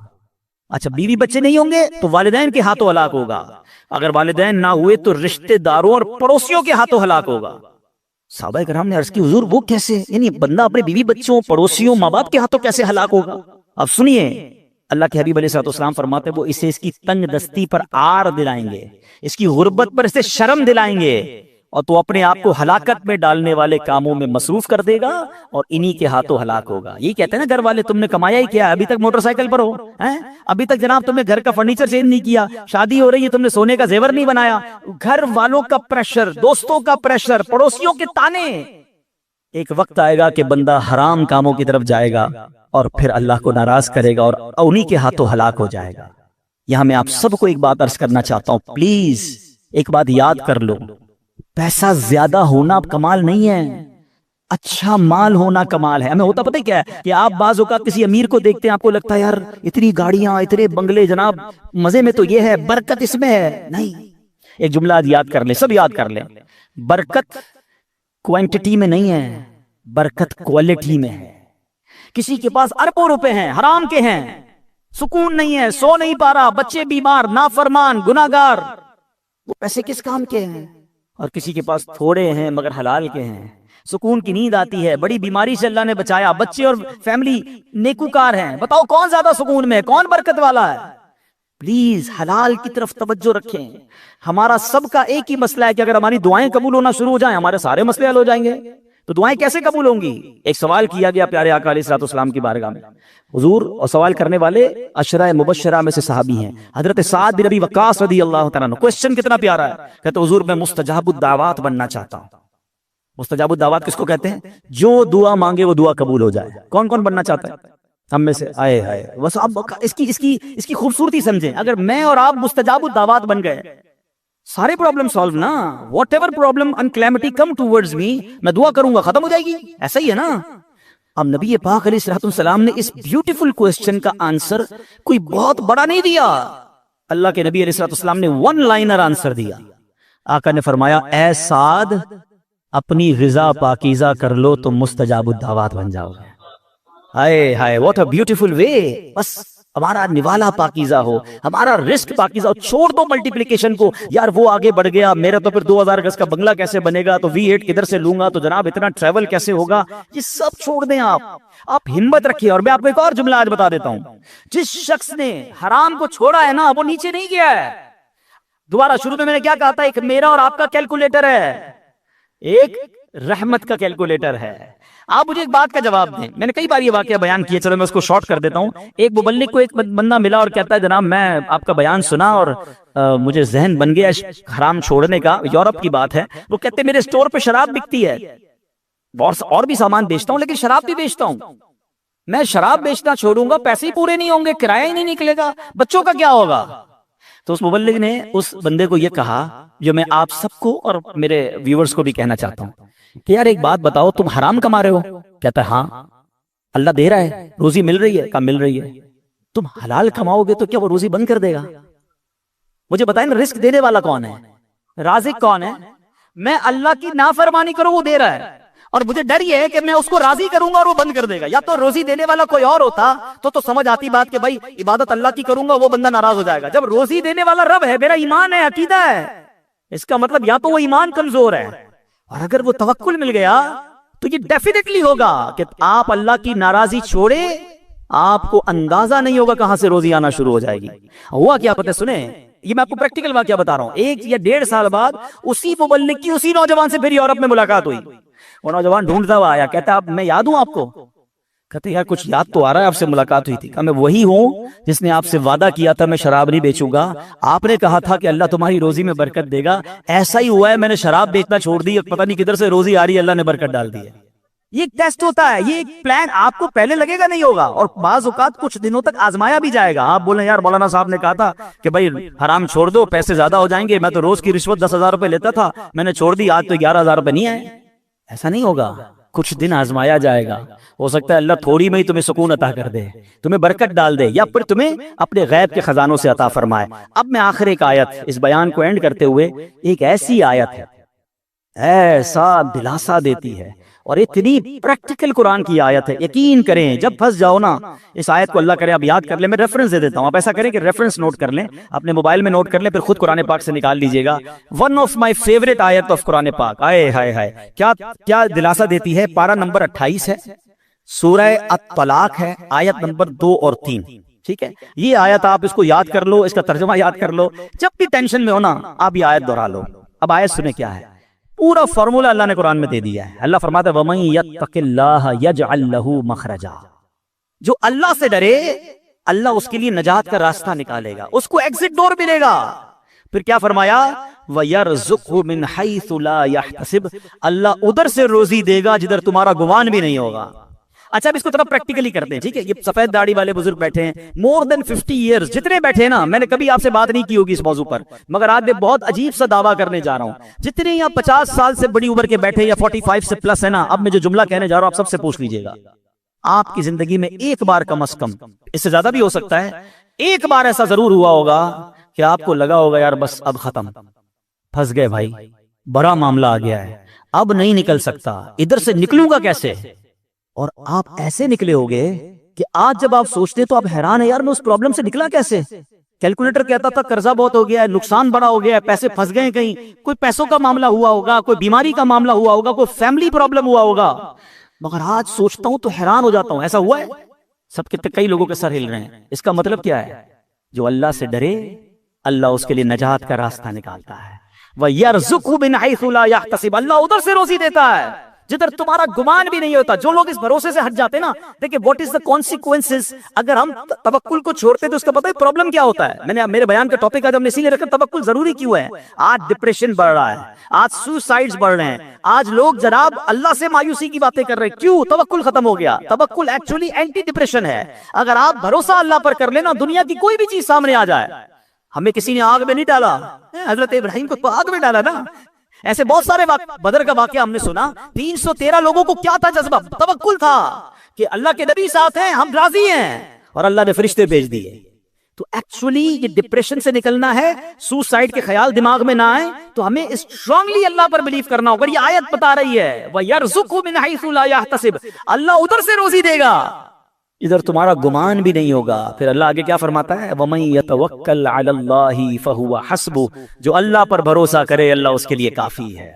اچھا بیوی بچے نہیں ہوں گے تو والدین کے ہاتھوں ہلاک ہوگا، اگر والدین نہ ہوئے تو رشتہ داروں اور پڑوسیوں کے ہاتھوں ہلاک ہوگا. صحابہ کرام نے عرض کی حضور وہ کیسے، یعنی بندہ اپنے بیوی بچوں پڑوسیوں ماں باپ کے ہاتھوں کیسے ہلاک ہوگا؟ اب سنیے اللہ کے حبیب علیہ السلام فرماتے وہ اسے اس کی تنگ دستی پر عار دلائیں گے، اس کی غربت پر اسے شرم دلائیں گے اور تو اپنے آپ کو ہلاکت میں ڈالنے والے کاموں میں مصروف کر دے گا اور انہی کے ہاتھوں ہلاک ہوگا. یہ کہتے ہیں نا گھر والے تم نے کمایا ہی کیا، ابھی تک موٹر سائیکل پر ہو، ابھی تک جناب تم نے گھر کا فرنیچر چینج نہیں کیا، شادی ہو رہی ہے تم نے سونے کا زیور نہیں بنایا. گھر والوں کا پریشر، دوستوں کا پریشر، پڑوسیوں کے تانے. ایک وقت آئے گا کہ بندہ حرام کاموں کی طرف جائے گا اور پھر اللہ کو ناراض کرے گا اور انہی کے ہاتھوں ہلاک ہو جائے گا. یہاں میں آپ سب کو ایک بات عرض کرنا چاہتا ہوں، پلیز ایک بات یاد کر لو، پیسہ زیادہ ہونا کمال نہیں ہے، اچھا مال ہونا کمال ہے. ہمیں ہوتا پتہ کیا ہے کہ آپ بعض اوقات کسی امیر کو دیکھتے ہیں، آپ کو لگتا ہے یار اتنی گاڑیاں اتنے بنگلے، جناب مزے میں تو یہ ہے، برکت اس میں ہے. نہیں، ایک جملہ یاد کر لیں، سب یاد کر لیں، برکت کوانٹٹی میں نہیں ہے، برکت کوالٹی میں ہے. کسی کے پاس اربوں روپے ہیں، حرام کے ہیں، سکون نہیں ہے، سو نہیں پا رہا، بچے بیمار، نافرمان، گناہگار، وہ پیسے کس کام کے ہیں؟ اور کسی کے پاس تھوڑے ہیں مگر حلال کے ہیں، سکون کی نیند آتی ہے، بڑی بیماری سے اللہ نے بچایا، بچے اور فیملی نیکوکار ہیں. بتاؤ کون زیادہ سکون میں ہے، کون برکت والا ہے؟ پلیز حلال کی طرف توجہ رکھیں. ہمارا سب کا ایک ہی مسئلہ ہے کہ اگر ہماری دعائیں قبول ہونا شروع ہو جائیں ہمارے سارے مسئلے حل ہو جائیں گے. تو دعائیں کیسے قبول ہوں گی؟ ایک سوال کیا گیا پیارے آقا علیہ السلام کی بارگاہ میں حضور، اور سوال کرنے والے عشرہ مبشرہ میں سے صحابی ہیں حضرت سعد بن ابی وقاص رضی اللہ تعالیٰ عنہ. کوسچن کتنا پیارا ہے، کہتے حضور میں مستجاب الدعوات بننا چاہتا ہوں. مستجاب الدعوات کس کو کہتے ہیں؟ جو دعا مانگے وہ دعا قبول ہو جائے. کون کون بننا چاہتا ہے؟ ہم میں سے آئے ہائے بس اب اس کی خوبصورتی سمجھیں. اگر میں اور آپ مستجاب الدعوات بن گئے, سارے پرابلم سالو نا, whatever problem in calamity come towards me, میں دعا کروں گا ختم ہو جائے گی. ایسا ہی ہے نا. اب نبی پاک علیہ الصلوۃ والسلام نے اس بیوٹیفل کوسچن کا آنسر کوئی بہت بڑا نہیں دیا. اللہ کے نبی علیہ الصلوۃ والسلام نے ون لائنر آنسر دیا. آقا نے فرمایا اے سعد اپنی غذا پاکیزہ کر لو تو مستجاب الدعوات بن جاؤ گے. ہائے ہائے واٹ اے بیوٹیفل وے. بس ہمارا نوالا پاکیزہ ہو, ہمارا رزق پاکیزہ ہو. چھوڑ دو ملٹیپلیکیشن کو, یار وہ آگے بڑھ گیا, میرا تو پھر 2000 گز کا بنگلہ کیسے بنے گا, تو V8 کدھر سے لوں گا, تو جناب اتنا ٹریول کیسے ہوگا, یہ سب چھوڑ دیں. آپ ہمت رکھیے. اور میں آپ کو ایک اور جملہ آج بتا دیتا ہوں. جس شخص نے حرام کو چھوڑا ہے نا, وہ نیچے نہیں گیا ہے. دوبارہ شروع میں نے کیا کہا تھا, ایک میرا اور آپ کا کیلکولیٹر ہے, ایک رحمت کا کیلکولیٹر ہے. آپ مجھے ایک بات کا جواب دیں. میں نے کئی بار یہ واقعہ بیان کیا, چلو میں اس کو شارٹ کر دیتا ہوں. ایک مبلغ کو ایک بندہ ملا اور کہتا ہے جناب میں آپ کا بیان سنا اور مجھے ذہن بن گیا حرام چھوڑنے کا. یورپ کی بات ہے. وہ کہتے میرے اسٹور پہ شراب بکتی ہے, اور بھی سامان بیچتا ہوں لیکن شراب بھی بیچتا ہوں. میں شراب بیچنا چھوڑوں گا, پیسے ہی پورے نہیں ہوں گے, کرایہ ہی نہیں نکلے گا, بچوں کا کیا ہوگا. تو اس مبلغ نے اس بندے کو یہ کہا جو میں آپ سب کو اور میرے ویورز کو بھی کہنا چاہتا ہوں کہ یار ایک بات بتاؤ, تم حرام کما رہے ہو؟ کہتا ہے ہاں. اللہ دے رہا ہے, روزی مل رہی ہے؟ کہا مل رہی ہے. تم حلال کماؤ گے تو کیا وہ روزی بند کر دے گا؟ مجھے بتائیں نا, رزق دینے والا کون ہے, رازق کون ہے؟ میں اللہ کی نافرمانی کروں وہ دے رہا ہے, اور مجھے ڈر یہ ہے کہ میں اس کو راضی کروں گا اور وہ بند کر دے گا. یا تو روزی دینے والا کوئی اور ہوتا تو سمجھ آتی بات کہ بھائی عبادت اللہ کی کروں گا, وہ بندہ ناراض ہو جائے گا. جب روزی دینے والا رب ہے, میرا ایمان ہے, عقیدہ ہے, اس کا مطلب یا تو وہ ایمان کمزور ہے, اور اگر وہ توکل مل گیا تو یہ ڈیفینیٹلی ہوگا کہ آپ اللہ کی ناراضی چھوڑے, آپ کو اندازہ نہیں ہوگا کہاں سے روزی آنا شروع ہو جائے گی. ہوا کیا پتہ سنیں, یہ میں آپ کو پریکٹیکل واقعہ بتا رہا ہوں. 1 یا 1.5 سال بعد اسی مبلغ کی اسی نوجوان سے پھر یورپ میں ملاقات ہوئی. وہ نوجوان ڈھونڈتا ہوا آیا, کہتا اب میں یاد ہوں آپ کو؟ کہتے یار کچھ یاد تو آ رہا ہے, آپ سے ملاقات ہوئی تھی. کہا میں وہی ہوں جس نے آپ سے وعدہ کیا تھا میں شراب نہیں بیچوں گا. آپ نے کہا تھا کہ اللہ تمہاری روزی میں برکت دے گا, ایسا ہی ہوا ہے, میں نے شراب بیچنا چھوڑ دی, پتہ نہیں کدھر سے روزی آ رہی ہے, اللہ نے برکت ڈال دی ہے. یہ ایک ٹیسٹ ہوتا ہے, یہ ایک پلان آپ کو پہلے لگے گا نہیں ہوگا, اور بعض اوقات کچھ دنوں تک آزمایا بھی جائے گا. آپ بولیں یار مولانا صاحب نے کہا تھا کہ بھائی حرام چھوڑ دو, پیسے زیادہ ہو جائیں گے, میں تو روز کی رشوت 10,000 روپے لیتا تھا, میں نے چھوڑ دی, آج تو 11,000 روپے نہیں آئے. ایسا نہیں ہوگا, کچھ دن آزمایا جائے گا. ہو سکتا ہے اللہ تھوڑی میں ہی تمہیں سکون عطا کر دے, تمہیں برکت ڈال دے, یا پھر تمہیں اپنے غیب کے خزانوں سے عطا فرمائے. اب میں آخر ایک آیت اس بیان کو اینڈ کرتے ہوئے, ایک ایسی آیت ہے ایسا دلاسا دیتی ہے, اور اتنی پریکٹیکل قرآن کی آیت ہے. یقین کریں جب پھنس جاؤ نا, اس آیت کو اللہ کرے آپ یاد کر لیں. میں ریفرنس دے دیتا ہوں, آپ ایسا کریں کہ ریفرنس نوٹ کر لیں, اپنے موبائل میں نوٹ کر لیں, پھر خود قرآن پاک سے نکال لیجئے گا. ون آف مائی فیوریٹ آیت آف قرآن پاک. آئے ہائے ہائے, کیا دلاسا دیتی ہے. پارہ نمبر 28 ہے, سورہ الطلاق ہے, آیت نمبر 2 اور 3. ٹھیک ہے, یہ آیت آپ اس کو یاد کر لو, اس کا ترجمہ یاد کر لو, جب بھی ٹینشن میں ہو نا آپ یہ آیت دہرا لو. اب آیت سنیں کیا ہے. پورا فارمولہ اللہ نے قرآن میں دے دیا ہے. اللہ فرماتا ہے وَمَن يَتَّقِ اللَّهَ يَجْعَلْ لَهُ مَخْرَجًا, جو اللہ سے ڈرے اللہ اس کے لیے نجات کا راستہ نکالے گا, اس کو ایگزٹ ڈور ملے گا. پھر کیا فرمایا وَيَرْزُقْهُ مِنْ حَيْثُ لَا يَحْتَسِبْ, اللہ ادھر سے روزی دے گا جدھر تمہارا گمان بھی نہیں ہوگا. اچھا اب اس کو تھوڑا پریکٹیکلی کرتے ہیں. ٹھیک ہے, یہ سفید داڑھی والے بزرگ بیٹھے ہیں, مور دین 50 ایئرز جتنے بیٹھے ہیں نا, میں نے کبھی آپ سے بات نہیں کی ہوگی اس موضوع پر, مگر آج میں بہت عجیب سا دعویٰ کرنے جا رہا ہوں. جتنے یہاں 50 سال سے بڑی عمر کے بیٹھے یا 45 سے پلس ہے نا, اب میں جو جملہ کہنے جا رہا ہوں آپ سب سے پوچھ لیجئے گا. آپ کی زندگی میں ایک بار کم از کم, اس سے زیادہ بھی ہو سکتا ہے, ایک بار ایسا ضرور ہوا ہوگا کہ آپ کو لگا ہوگا یار بس اب ختم, پھنس گئے بھائی, بڑا معاملہ آ گیا ہے, اب نہیں نکل سکتا, ادھر سے نکلوں گا کیسے. اور آپ ایسے نکلے ہوگے کہ آج جب آپ سوچتے تو آپ حیران ہیں یار میں اس پرابلم سے نکلا کیسے. کیلکولیٹر کہتا تھا قرضہ بہت ہو گیا ہے, نقصان بڑا ہو گیا ہے, پیسے پھنس گئے کہیں, کوئی پیسوں کا معاملہ ہوا ہوگا, کوئی بیماری کا معاملہ ہوا ہوگا, کوئی فیملی پرابلم ہوا ہوگا, مگر آج سوچتا ہوں تو حیران ہو جاتا ہوں. ایسا ہوا ہے سب کے, کئی لوگوں کے سر ہل رہے ہیں. اس کا مطلب کیا ہے, جو اللہ سے ڈرے اللہ اس کے لیے نجات کا راستہ نکالتا ہے. وَيَرْزُقْهُ مِنْ حَيْثُ لَا يَحْتَسِبْ, اللہ ادھر سے روزی دیتا ہے جدھر تمہارا گمان بھی نہیں ہوتا. جو لوگ اس بھروسے سے ہٹ جاتے نا, دیکھیں واٹ از دا کانسیکوینسز. اگر ہم توکل کو چھوڑتے تو اس کا پتہ ہے پرابلم کیا ہوتا ہے. میں نے میرے بیان کا ٹاپک آج ہم نے اسی لیے رکھا توکل ضروری کیوں ہے. آج ڈپریشن بڑھ رہا ہے, آج سوسائڈز بڑھ رہے ہیں, آج لوگ جناب اللہ سے مایوسی کی باتیں کر رہے ہیں. کیوں؟ توکل ختم ہو گیا. توکل ایکچولی اینٹی ڈپریشن ہے. اگر آپ بھروسہ اللہ پر کر لینا, دنیا کی کوئی بھی چیز سامنے آ جائے. ہمیں کسی نے آگ میں نہیں ڈالا, حضرت ابراہیم کو آگ میں ڈالا نا. ایسے بہت سارے بدر کا واقعہ ہم نے سنا. 313 لوگوں کو کیا تھا جذبہ؟ توکل تھا کہ اللہ کے نبی ساتھ ہیں, ہم راضی ہیں, اور اللہ نے فرشتے بھیج دیے. تو ایکچولی یہ ڈپریشن سے نکلنا ہے, سوسائڈ کے خیال دماغ میں نہ آئے, تو ہمیں اسٹرانگلی اللہ پر بلیو کرنا ہوگا. یہ آیت بتا رہی ہے وَيَرْزُقْهُ مِنْ حَيْثُ لَا يَحْتَسِبُ, اللہ ادھر سے روزی دے گا ادھر تمہارا گمان بھی نہیں ہوگا. پھر اللہ آگے کیا فرماتا ہے, وَمَن يَتَوَكَّلْ عَلَى اللَّهِ فَهُوَ حَسْبُهُ, جو اللہ پر بھروسہ کرے اللہ اس کے لیے کافی ہے.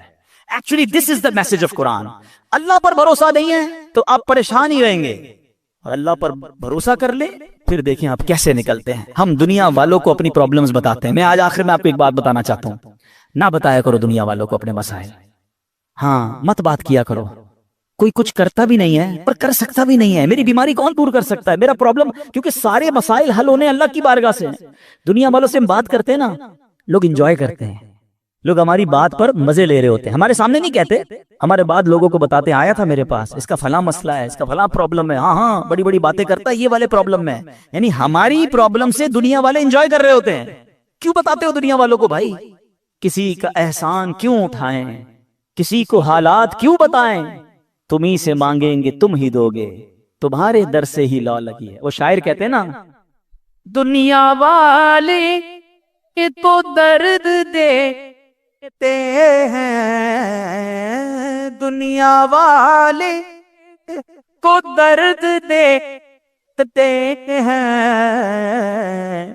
Actually this is the message of Quran. اللہ پر بھروسہ نہیں ہے تو آپ پریشان ہی رہیں گے, اور اللہ پر بھروسہ کر لے پھر دیکھیں آپ کیسے نکلتے ہیں. ہم دنیا والوں کو اپنی پرابلمز بتاتے ہیں. میں آج آخر میں آپ کو ایک بات بتانا چاہتا ہوں, نہ بتایا کرو دنیا والوں کو اپنے مسائل. ہاں مت بات کیا کرو. کوئی کچھ کرتا بھی نہیں ہے پر کر سکتا بھی نہیں ہے. میری بیماری کون دور کر سکتا ہے, میرا پرابلم, کیونکہ سارے مسائل حل ہونے اللہ کی بارگاہ سے ہیں. دنیا والوں سے ہم بات کرتے ہیں نا, لوگ انجوائے کرتے ہیں, لوگ ہماری بات پر مزے لے رہے ہوتے ہیں. ہمارے سامنے نہیں کہتے, ہمارے بعد لوگوں کو بتاتے ہیں, آیا تھا میرے پاس, اس کا فلاں مسئلہ ہے, اس کا فلاں پرابلم ہے, ہاں ہاں بڑی بڑی باتیں کرتا ہے, یہ والے پرابلم میں. یعنی ہماری پرابلم سے دنیا والے انجوائے کر رہے ہوتے ہیں. کیوں بتاتے ہو دنیا والوں کو بھائی؟ کسی کا احسان کیوں اٹھائیں, کسی کو حالات کیوں بتائیں, تم ہی سے مانگیں گے تم ہی دو گے, تمہارے در سے ہی لو لگی ہے. وہ شاعر کہتے ہیں نا, دنیا والے تو درد دیتے ہیں, دنیا والے کو درد دیتے ہیں,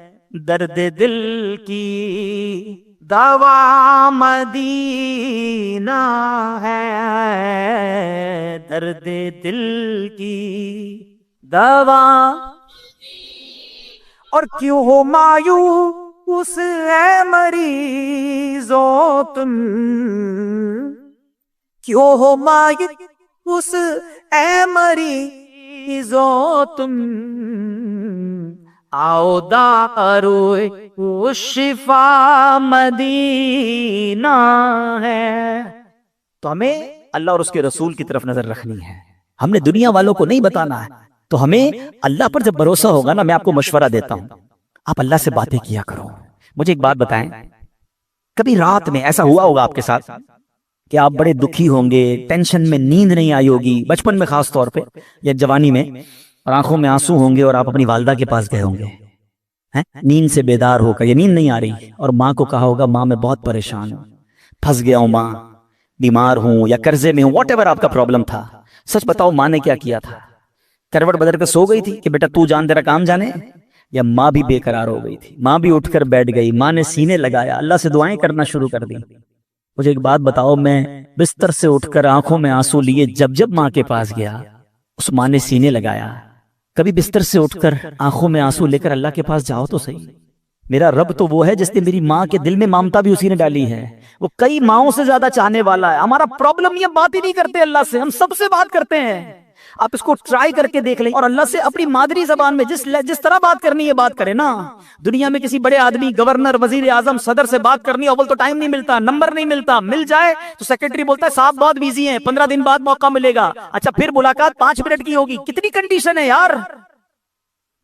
درد دل کی دوا مدینہ ہے, درد دل کی دوا. اور کیوں ہو مایوس ہے مریضو تم, کیوں ہو مایوس ہے مریضو تم, آؤ دارو شفا مدینہ ہے. تو ہمیں اللہ اور اس کے رسول کی طرف نظر رکھنی ہے, ہم نے دنیا والوں کو نہیں بتانا ہے. تو ہمیں اللہ پر جب بھروسہ ہوگا نا, میں آپ کو مشورہ دیتا ہوں, آپ اللہ سے باتیں کیا کرو. مجھے ایک بات بتائیں, کبھی رات میں ایسا ہوا ہوگا آپ کے ساتھ کہ آپ بڑے دکھی ہوں گے, ٹینشن میں نیند نہیں آئی ہوگی, بچپن میں خاص طور پہ یا جوانی میں, اور آنکھوں میں آنسو ہوں گے, اور آپ اپنی والدہ کے پاس گئے ہوں گے نیند سے بیدار ہو کر, یا نیند نہیں آ رہی, اور ماں کو کہا ہوگا ماں میں بہت پریشان ہوں, پھنس گیا ہوں ماں, بیمار ہوں یا قرضے میں ہوں, واٹ ایور آپ کا پرابلم تھا. سچ بتاؤ ماں نے کیا کیا تھا؟ کروٹ بدل کر سو گئی تھی کہ بیٹا تو جان تیرا کام جانے, یا ماں بھی بے قرار ہو گئی تھی, ماں بھی اٹھ کر بیٹھ گئی, ماں نے سینے لگایا, اللہ سے دعائیں کرنا شروع کر دی. مجھے ایک بات بتاؤ, میں بستر سے اٹھ کر آنکھوں میں آنسو لیے جب ماں کے پاس گیا, اس ماں نے سینے لگایا. کبھی بستر سے اٹھ کر آنکھوں میں آنسو لے کر اللہ کے پاس جاؤ تو صحیح. میرا رب تو وہ ہے جس نے میری ماں کے دل میں ممتا بھی اسی نے ڈالی ہے, وہ کئی ماؤں سے زیادہ چاہنے والا ہے. ہمارا پرابلم یہ بات ہی نہیں کرتے اللہ سے, ہم سب سے بات کرتے ہیں. آپ اس کو ٹرائی کر کے دیکھ لیں, اور اللہ سے اپنی مادری زبان میں جس طرح بات کرنی ہے بات کریں نا. دنیا میں کسی بڑے آدمی, گورنر, وزیر اعظم, صدر سے بات کرنی ہے, اول تو ٹائم نہیں ملتا, نمبر نہیں ملتا, مل جائے تو سیکرٹری بولتا ہے صاحب بہت بیزی ہیں, 15 دن بعد موقع ملے گا. اچھا پھر ملاقات 5 منٹ کی ہوگی. کتنی کنڈیشن ہے یار.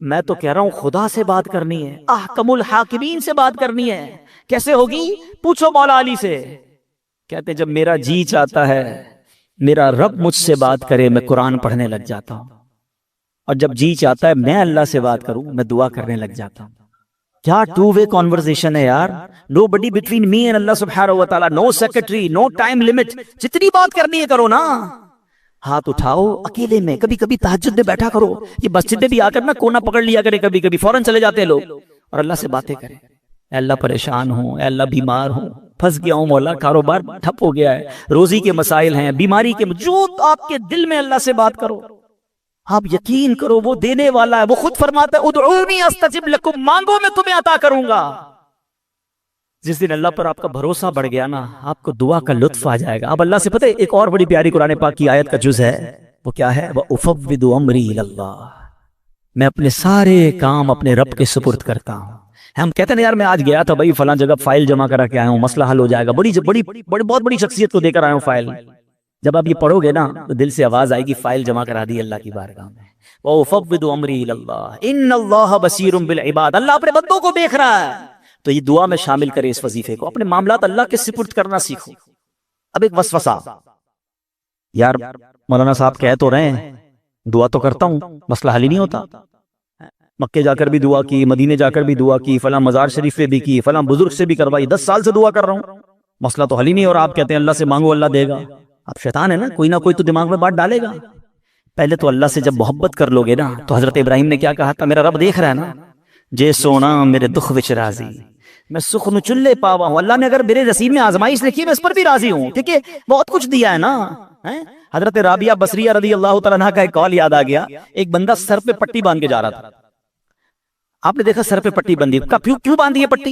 میں تو کہہ رہا ہوں خدا سے بات کرنی ہے, احکم الحاکمین سے بات کرنی ہے. کیسے ہوگی؟ پوچھو مولا علی سے. کہتے جب میرا جی چاہتا ہے میرا رب مجھ سے بات کرے, میں قرآن پڑھنے لگ جاتا ہوں, اور جب جی چاہتا ہے میں اللہ سے بات کروں, میں دعا کرنے لگ جاتا ہوں. کیا ٹو وے کانورسیشن ہے یار. نو بڈی بٹوین می اینڈ اللہ سبحانہ و تعالی, نو سیکرٹری, نو ٹائم لمٹ. جتنی بات کرنی ہے کرو نا. ہاتھ اٹھاؤ اکیلے میں, کبھی کبھی تہجد میں بیٹھا کرو. یہ مسجد میں بھی آ کر نا کونا پکڑ لیا کرے, کبھی کبھی فوراً چلے جاتے ہیں لوگ, اور اللہ سے باتیں کریں. اے اللہ پریشان ہوں, اے اللہ بیمار ہوں, پھنس گیا ہوں مولا, کاروبار ٹھپ ہو گیا ہے, روزی کے مسائل ہیں, بیماری کے, جو آپ کے دل میں اللہ سے بات کرو. آپ یقین کرو وہ دینے والا ہے. وہ خود فرماتا ہے ادعونی استجب لکم, مانگو میں تمہیں عطا کروں گا. جس دن اللہ پر آپ کا بھروسہ بڑھ گیا نا، آپ کو دعا کا لطف آ جائے گا. اب اللہ سے پتہ ہے ایک اور بڑی پیاری قرآن پاک کی آیت کا جز ہے، وہ کیا ہے؟ وَأُفَوِّضُ أَمْرِي إِلَى اللَّهِ، میں اپنے سارے کام اپنے رب کے سپرد کرتا ہوں. ہم کہتے ہیں یار میں آج گیا تھا بھائی فلاں جگہ فائل جمع کرا کے آیا ہوں، مسئلہ حل ہو جائے گا، بہت بڑی شخصیت کو دے کر آیا ہوں فائل. جب آپ یہ پڑھو گے نا تو دل سے آواز آئے گی فائل جمع کرا دی اللہ کی بارگاہ میں. وَأُفَوِّضُ أَمْرِي إِلَى اللَّهِ إِنَّ اللَّهَ بَصِيرٌ بِالْعِبَادِ، اللہ اپنے بندوں کو دیکھ رہا ہے. تو یہ دعا میں شامل کرے اس وظیفے کو، اپنے معاملات اللہ کے سپرد کرنا سیکھو. اب ایک وسوسہ، یار مولانا صاحب کہہ تو رہے ہیں دعا تو کرتا ہوں، مسئلہ حل ہی نہیں ہوتا. مکے جا کر بھی دعا کی، مدینے جا کر بھی دعا کی، فلاں مزار شریف پہ بھی کی، فلاں بزرگ سے بھی کروائی، 10 سال سے دعا کر رہا ہوں، مسئلہ تو حل ہی نہیں. اور آپ کہتے ہیں اللہ سے مانگو اللہ دے گا. اب شیطان ہے نا، کوئی نہ کوئی تو دماغ میں بات ڈالے گا. پہلے تو اللہ سے جب محبت کر لو گے نا، تو حضرت ابراہیم نے کیا کہا تھا؟ میرا رب دیکھ رہا ہے نا، جے سونا میرے دکھ وچ راضی، میں سکھ نو چلے پاوا ہوں. اللہ نے اگر میرے نصیب میں آزمائش لکھی ہے میں اس پر بھی راضی ہوں، کیونکہ بہت کچھ دیا ہے نا. حضرت رابعہ بصریہ رضی اللہ تعالیٰ عنہ کا ایک قول یاد آ گیا. ایک بندہ سر پہ پٹی باندھ کے جا رہا تھا. آپ نے دیکھا سر پہ پٹی بندھی، کیوں باندھی ہے پٹی؟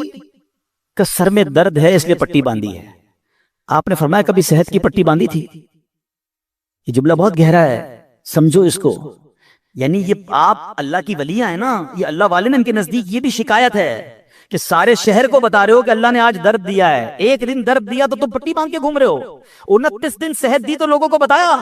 کہ سر میں درد ہے اس لیے پٹی باندھی ہے. آپ نے فرمایا کبھی صحت کی پٹی باندھی تھی؟ یہ جملہ بہت گہرا ہے، سمجھو اس کو. یعنی یہ آپ اللہ کی ولیاں ہیں نا، یہ اللہ والے نے ان کے نزدیک یہ بھی شکایت ہے کہ سارے شہر کو بتا رہے ہو کہ اللہ نے آج درد دیا ہے. ایک دن درد دیا تو تم پٹی باندھ کے گھوم رہے ہو. 29 دن صحت دی تو لوگوں کو بتایا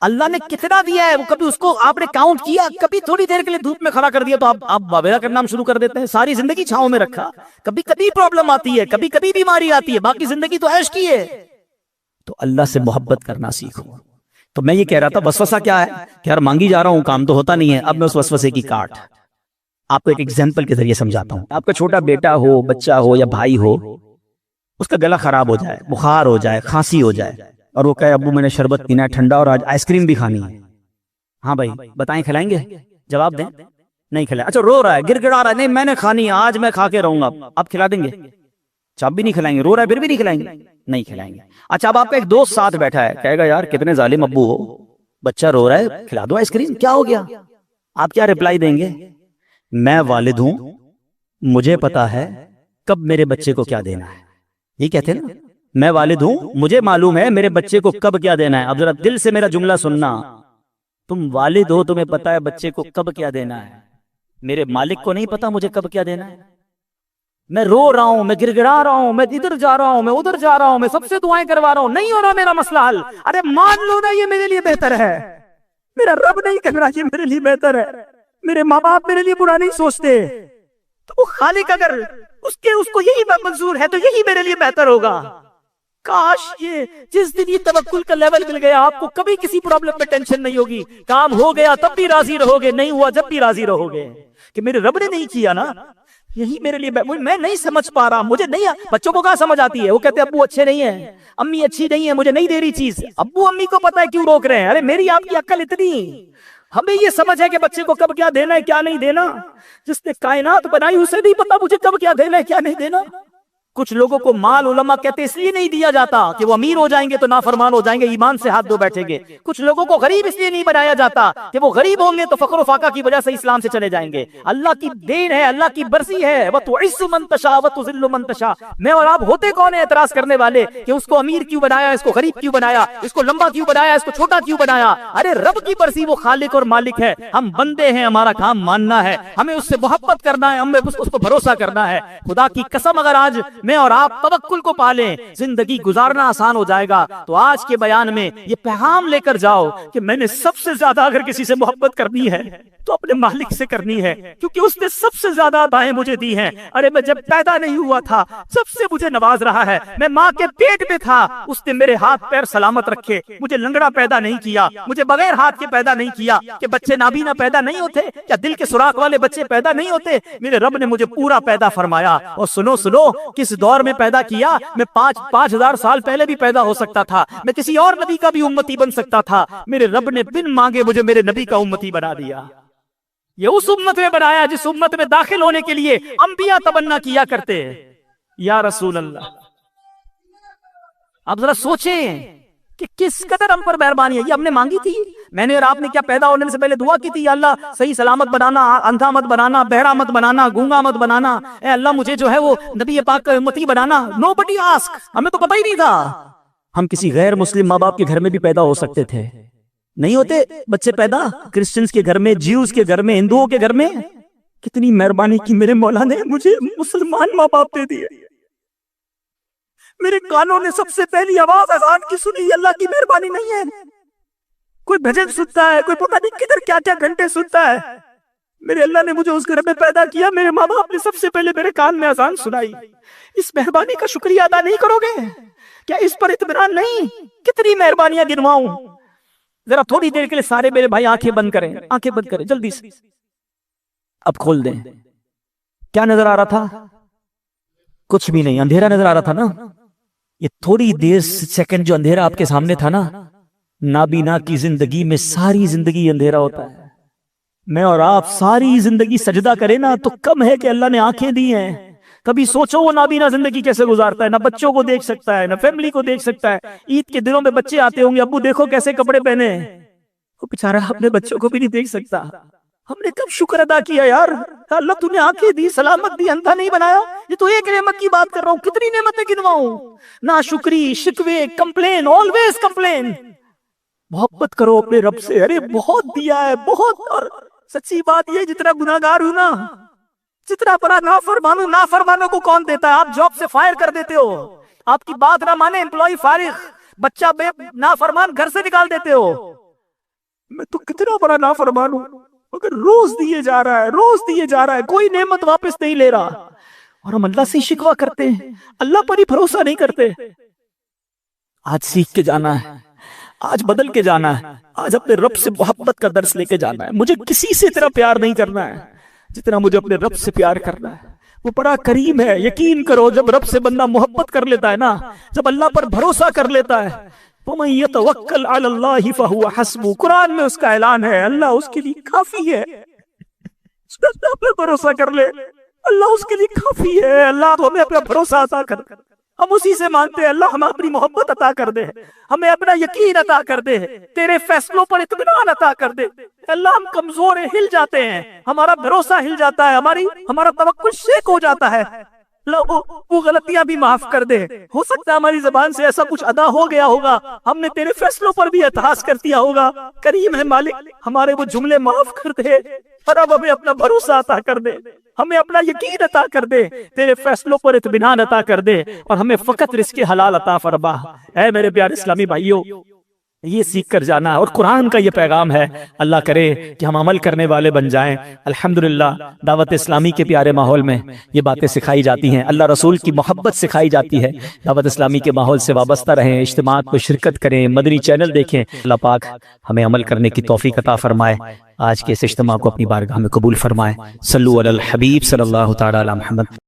اللہ نے کتنا دیا ہے. وہ کبھی اس کو آپ نے کاؤنٹ کیا؟ کبھی تھوڑی دیر کے لیے دھوپ میں کھڑا کر دیا تو آپ باویلا کرنا شروع کر دیتے ہیں. ساری زندگی چھاؤں میں رکھا. کبھی کبھی پرابلم آتی ہے، کبھی کبھی بیماری آتی ہے، باقی زندگی تو عیش کی ہے. تو اللہ سے محبت کرنا سیکھو. تو میں یہ کہہ رہا تھا وسوسہ کیا ہے کہ یار مانگی جا رہا ہوں کام تو ہوتا نہیں ہے. اب میں اس وسوسے کی کاٹ آپ کو ایک ایگزامپل کے ذریعے سمجھاتا ہوں. آپ کا چھوٹا بیٹا ہو، بچہ ہو یا بھائی ہو، اس کا گلا خراب ہو جائے، بخار ہو جائے، کھانسی ہو جائے، اور وہ کہے ابو میں نے شربت پینا ہے ٹھنڈا اور آج آئس کریم بھی کھانی ہے. ہاں بھائی بتائیں کھلائیں گے؟ جواب دیں. نہیں کھلائیں. اچھا رو رہا ہے، گر گڑا رہا ہے، نہیں میں نے کھانی ہے آج میں کھا کے رہوں گا، آپ کھلا دیں گے؟ چاپ بھی نہیں کھلائیں گے. رو رہا ہے پھر بھی نہیں کھلائیں گے؟ نہیں کھلائیں گے. اچھا اب آپ کا ایک دوست ساتھ بیٹھا ہے، کہے گا یار کتنے ظالم ابو ہو، بچہ رو رہا ہے کھلا دو آئس کریم، کیا ہو گیا؟ آپ کیا رپلائی دیں گے؟ میں والد ہوں، مجھے پتا ہے کب میرے بچے کو کیا دینا ہے. یہ کہتے ہیں نا، میں والد ہوں مجھے معلوم ہے میرے بچے کو کب کیا دینا ہے. اب ذرا دل سے میرا جملہ سننا، تم والد ہو تمہیں پتا ہے بچے کو کب کیا دینا ہے. میرے مالک کو نہیں پتا مجھے کب کیا دینا ہے. میں رو رہا ہوں، میں گر گڑا رہا ہوں، میں ادھر جا رہا ہوں، میں ادھر جا رہا ہوں، میں سب سے دعائیں کروا رہا ہوں، نہیں ہو رہا میرا مسئلہ حل. ارے مان لو نا یہ میرے لیے بہتر ہے. میرا رب نہیں کہہ رہا یہ میرے لیے بہتر ہے. میرے ماں باپ میرے لیے برا نہیں سوچتے، تو وہ خالق اگر اس کو یہی منظور ہے تو یہی میرے لیے بہتر ہوگا. کاش یہ جس دن یہ توکل کا لیول مل گیا آپ کو کبھی کسی پرابلم میں ٹینشن نہیں ہوگی. کام ہو گیا تب بھی راضی رہو گے، نہیں ہوا جب بھی راضی رہو گے کہ میرے رب نے نہیں کیا نا، یہی میرے لیے میں نہیں سمجھ پا رہا، مجھے نہیں. بچوں کو کہاں سمجھ آتی ہے؟ وہ کہتے ہیں ابو اچھے نہیں ہیں، امی اچھی نہیں ہے، مجھے نہیں دے رہی چیز. ابو امی کو پتا ہے کیوں روک رہے ہیں. ارے میری آپ کی عقل اتنی، ہمیں یہ سمجھ ہے کہ بچے کو کب کیا دینا ہے کیا نہیں دینا. جس نے کائنات بنائی اسے نہیں پتا مجھے کب کیا دینا ہے کیا نہیں دینا. کچھ لوگوں کو مال علماء کہتے اس لیے نہیں دیا جاتا کہ وہ امیر ہو جائیں گے تو نافرمان ہو جائیں گے، ایمان سے ہاتھ دھو بیٹھیں گے. کچھ لوگوں کو غریب اس لیے نہیں بنایا جاتا کہ وہ غریب ہوں گے تو فقر و فاقہ کی وجہ سے اسلام سے چلے جائیں گے. اللہ کی دین ہے، اللہ کی برسی ہے. وَتُعِزُّ مَن تَشَاءُ وَتُذِلُّ مَن تَشَاءُ. میں اور آپ ہوتے کون ہیں اعتراض کرنے والے کہ اس کو امیر کیوں بنایا، اس کو غریب کیوں بنایا، اس کو لمبا کیوں بنایا، اس کو چھوٹا کیوں بنایا. ارے رب کی برسی، وہ خالق اور مالک ہے، ہم بندے ہیں، ہمارا کام ماننا ہے، ہمیں اس سے محبت کرنا ہے، ہمیں اس کو بھروسہ کرنا ہے. خدا کی قسم اگر آج میں اور آپ توکل کو پالیں زندگی گزارنا آسان ہو جائے گا. تو آج کے بیان میں یہ پیغام لے کر جاؤ کہ میں نے سب سے زیادہ اگر کسی سے محبت کرنی ہے تو اپنے مالک سے کرنی ہے، کیونکہ اس نے سب سے زیادہ عطائیں مجھے دی ہیں. ارے میں جب پیدا نہیں ہوا تھا جب سے مجھے نواز رہا ہے. میں ماں کے پیٹ میں تھا اس نے میرے ہاتھ پیر سلامت رکھے، مجھے لنگڑا پیدا نہیں کیا، مجھے بغیر ہاتھ کے پیدا نہیں کیا. کہ بچے نابینا پیدا نہیں ہوتے، کیا دل کے سوراخ والے بچے پیدا نہیں ہوتے؟ میرے رب نے مجھے پورا پیدا فرمایا. اور سنو کس دور میں پیدا کیا. میں 5,000 سال پہلے بھی پیدا ہو سکتا تھا، میں کسی اور نبی کا بھی امتی بن سکتا تھا. میرے رب نے بن مانگے مجھے میرے نبی کا امتی بنا دیا. یہ اس امت میں بنایا جس امت میں داخل ہونے کے لیے انبیاء تمنا کیا کرتے ہیں یا رسول اللہ. آپ ذرا سوچیں کہ کس قدر ہم پر مہربانی ہے. یہ ہم نے مانگی تھی. میں نے اور آپ نے کیا پیدا ہونے سے پہلے دعا کی تھی, یا اللہ صحیح سلامت بنانا, اندھا مت بنانا, بہرا مت بنانا, گونگا مت بنانا, اے اللہ مجھے جو ہے وہ نبی پاک کا امتی بنانا. Nobody asked. ہمیں تو پتہ ہی نہیں تھا. ہم کسی غیر مسلم ماں باپ کے گھر میں بھی پیدا ہو سکتے تھے. نہیں ہوتے بچے پیدا کرسچنز کے گھر میں, جیوز کے گھر میں, ہندوؤں کے گھر میں. کتنی مہربانی کی میرے مولا نے مجھے مسلمان ماں باپ دے دیے. میرے کانوں نے سب سے پہلی آواز اذان کی سنی. اللہ کی مہربانی نہیں ہے. کوئی بھجن سنتا ہے, کوئی پتہ نہیں کدھر کیا کیا گھنٹے سنتا ہے. میرے اللہ نے مجھے اس گھر میں پیدا کیا. میرے ماں باپ نے سب سے پہلے میرے کان میں اذان سنائی. اس مہربانی کا شکریہ ادا نہیں کرو گے کیا؟ اس پر اطمینان نہیں؟ کتنی مہربانیاں گنواؤں. ذرا تھوڑی دیر کے لیے سارے میرے بھائی آنکھیں بند کریں, آنکھیں بند کریں جلدی سے. اب کھول دیں. کیا نظر آ رہا تھا؟ کچھ بھی نہیں, اندھیرا نظر آ رہا تھا نا. یہ تھوڑی دیر سیکنڈ جو اندھیرا آپ کے سامنے تھا نا, نابینا کی زندگی میں ساری زندگی اندھیرا ہوتا ہے. میں اور آپ ساری زندگی سجدہ کریں نا تو کم ہے کہ اللہ نے آنکھیں دی ہیں. کبھی سوچو وہ نابینا زندگی کیسے گزارتا ہے, نہ بچوں کو دیکھ سکتا ہے, نہ فیملی کو دیکھ سکتا ہے. عید کے دنوں میں بچے آتے ہوں گے, ابو دیکھو کیسے کپڑے پہنے, وہ بیچارہ اپنے بچوں کو بھی نہیں دیکھ سکتا. ہم نے کب شکر ادا کیا یار, اللہ تو نے آنکھیں دی, سلامت دی, اندھا نہیں بنایا. یہ تو ایک نعمت کی بات کر رہا ہوں, کتنی نعمتیں گنواؤں. ناشکری, شکوے, کمپلین, آلویز کمپلین. محبت کرو اپنے رب سے. ارے بہت دیا ہے, بہت. اور سچی بات یہ, جتنا گناہگار ہوں نا, جتنا بڑا نافرمان ہوں, نافرمانوں کو کون دیتا ہے؟ آپ جاب سے فائر کر دیتے ہو, آپ کی بات نہ مانے امپلائی فارغ, بچہ بے نافرمان گھر سے نکال دیتے ہو. میں تو کتنا بڑا نافرمان ہوں, مگر روز دیے جا رہا ہے, روز دیے جا رہا ہے, کوئی نعمت واپس نہیں لے رہا. اور ہم اللہ سے شکوہ کرتے ہیں, اللہ پر ہی بھروسہ نہیں کرتے. آج سیکھ کے جانا ہے, آج بدل کے جانا ہے, آج اپنے رب سے محبت کا درس لے کے جانا ہے. مجھے کسی سے اتنا پیار نہیں کرنا ہے جتنا مجھے اپنے رب سے پیار کرنا ہے. وہ بڑا کریم ہے. یقین کرو, جب رب سے بندہ محبت کر لیتا ہے نا, جب اللہ پر بھروسہ کر لیتا ہے, وَمَن يَتَوَكَّلْ عَلَى اللَّهِ فَهُوَ حَسْبُهُ. قرآن میں اس کا اعلان ہے, اللہ اس کے لیے کافی ہے. اللہ پر بھروسہ کر لے, اللہ اس کے لیے کافی ہے. اللہ تو ہمیں اپنا بھروسہ عطا کر, ہم اسی سے مانتے ہیں. اللہ ہمیں اپنی محبت عطا کر دے, ہمیں اپنا یقین عطا کر دے, تیرے فیصلوں پر اطمینان عطا کر دے. اللہ ہم کمزور ہیں, ہل جاتے ہیں, ہمارا بھروسہ ہل جاتا ہے, ہمارا توکل شیک ہو جاتا ہے. اللہ وہ غلطیاں بھی معاف کر دے. ہو سکتا ہے ہماری زبان سے ایسا کچھ ادا ہو گیا ہوگا, ہم نے تیرے فیصلوں پر بھی اعتراض کر دیا ہوگا. کریم ہے مالک, ہمارے وہ جملے معاف کر دے, اور اب ہمیں اپنا بھروسہ عطا کر دے, ہمیں اپنا یقین عطا کر دے, تیرے فیصلوں پر اطمینان عطا کر دے, اور ہمیں فقط رزق حلال عطا فرما. اے میرے پیارے اسلامی بھائیوں, یہ سیکھ کر جانا, اور قرآن کا یہ پیغام ہے. اللہ کرے کہ ہم عمل کرنے والے بن جائیں. الحمدللہ دعوت اسلامی کے پیارے ماحول میں یہ باتیں سکھائی جاتی ہیں, اللہ رسول کی محبت سکھائی جاتی ہے. دعوت اسلامی کے ماحول سے وابستہ رہیں, اجتماعات کو شرکت کریں, مدنی چینل دیکھیں. اللہ پاک ہمیں عمل کرنے کی توفیق عطا فرمائے. آج کے اس اجتماع کو اپنی بارگاہ میں قبول فرمائے. صلو علی الحبیب صلی اللہ تعالی علی محمد.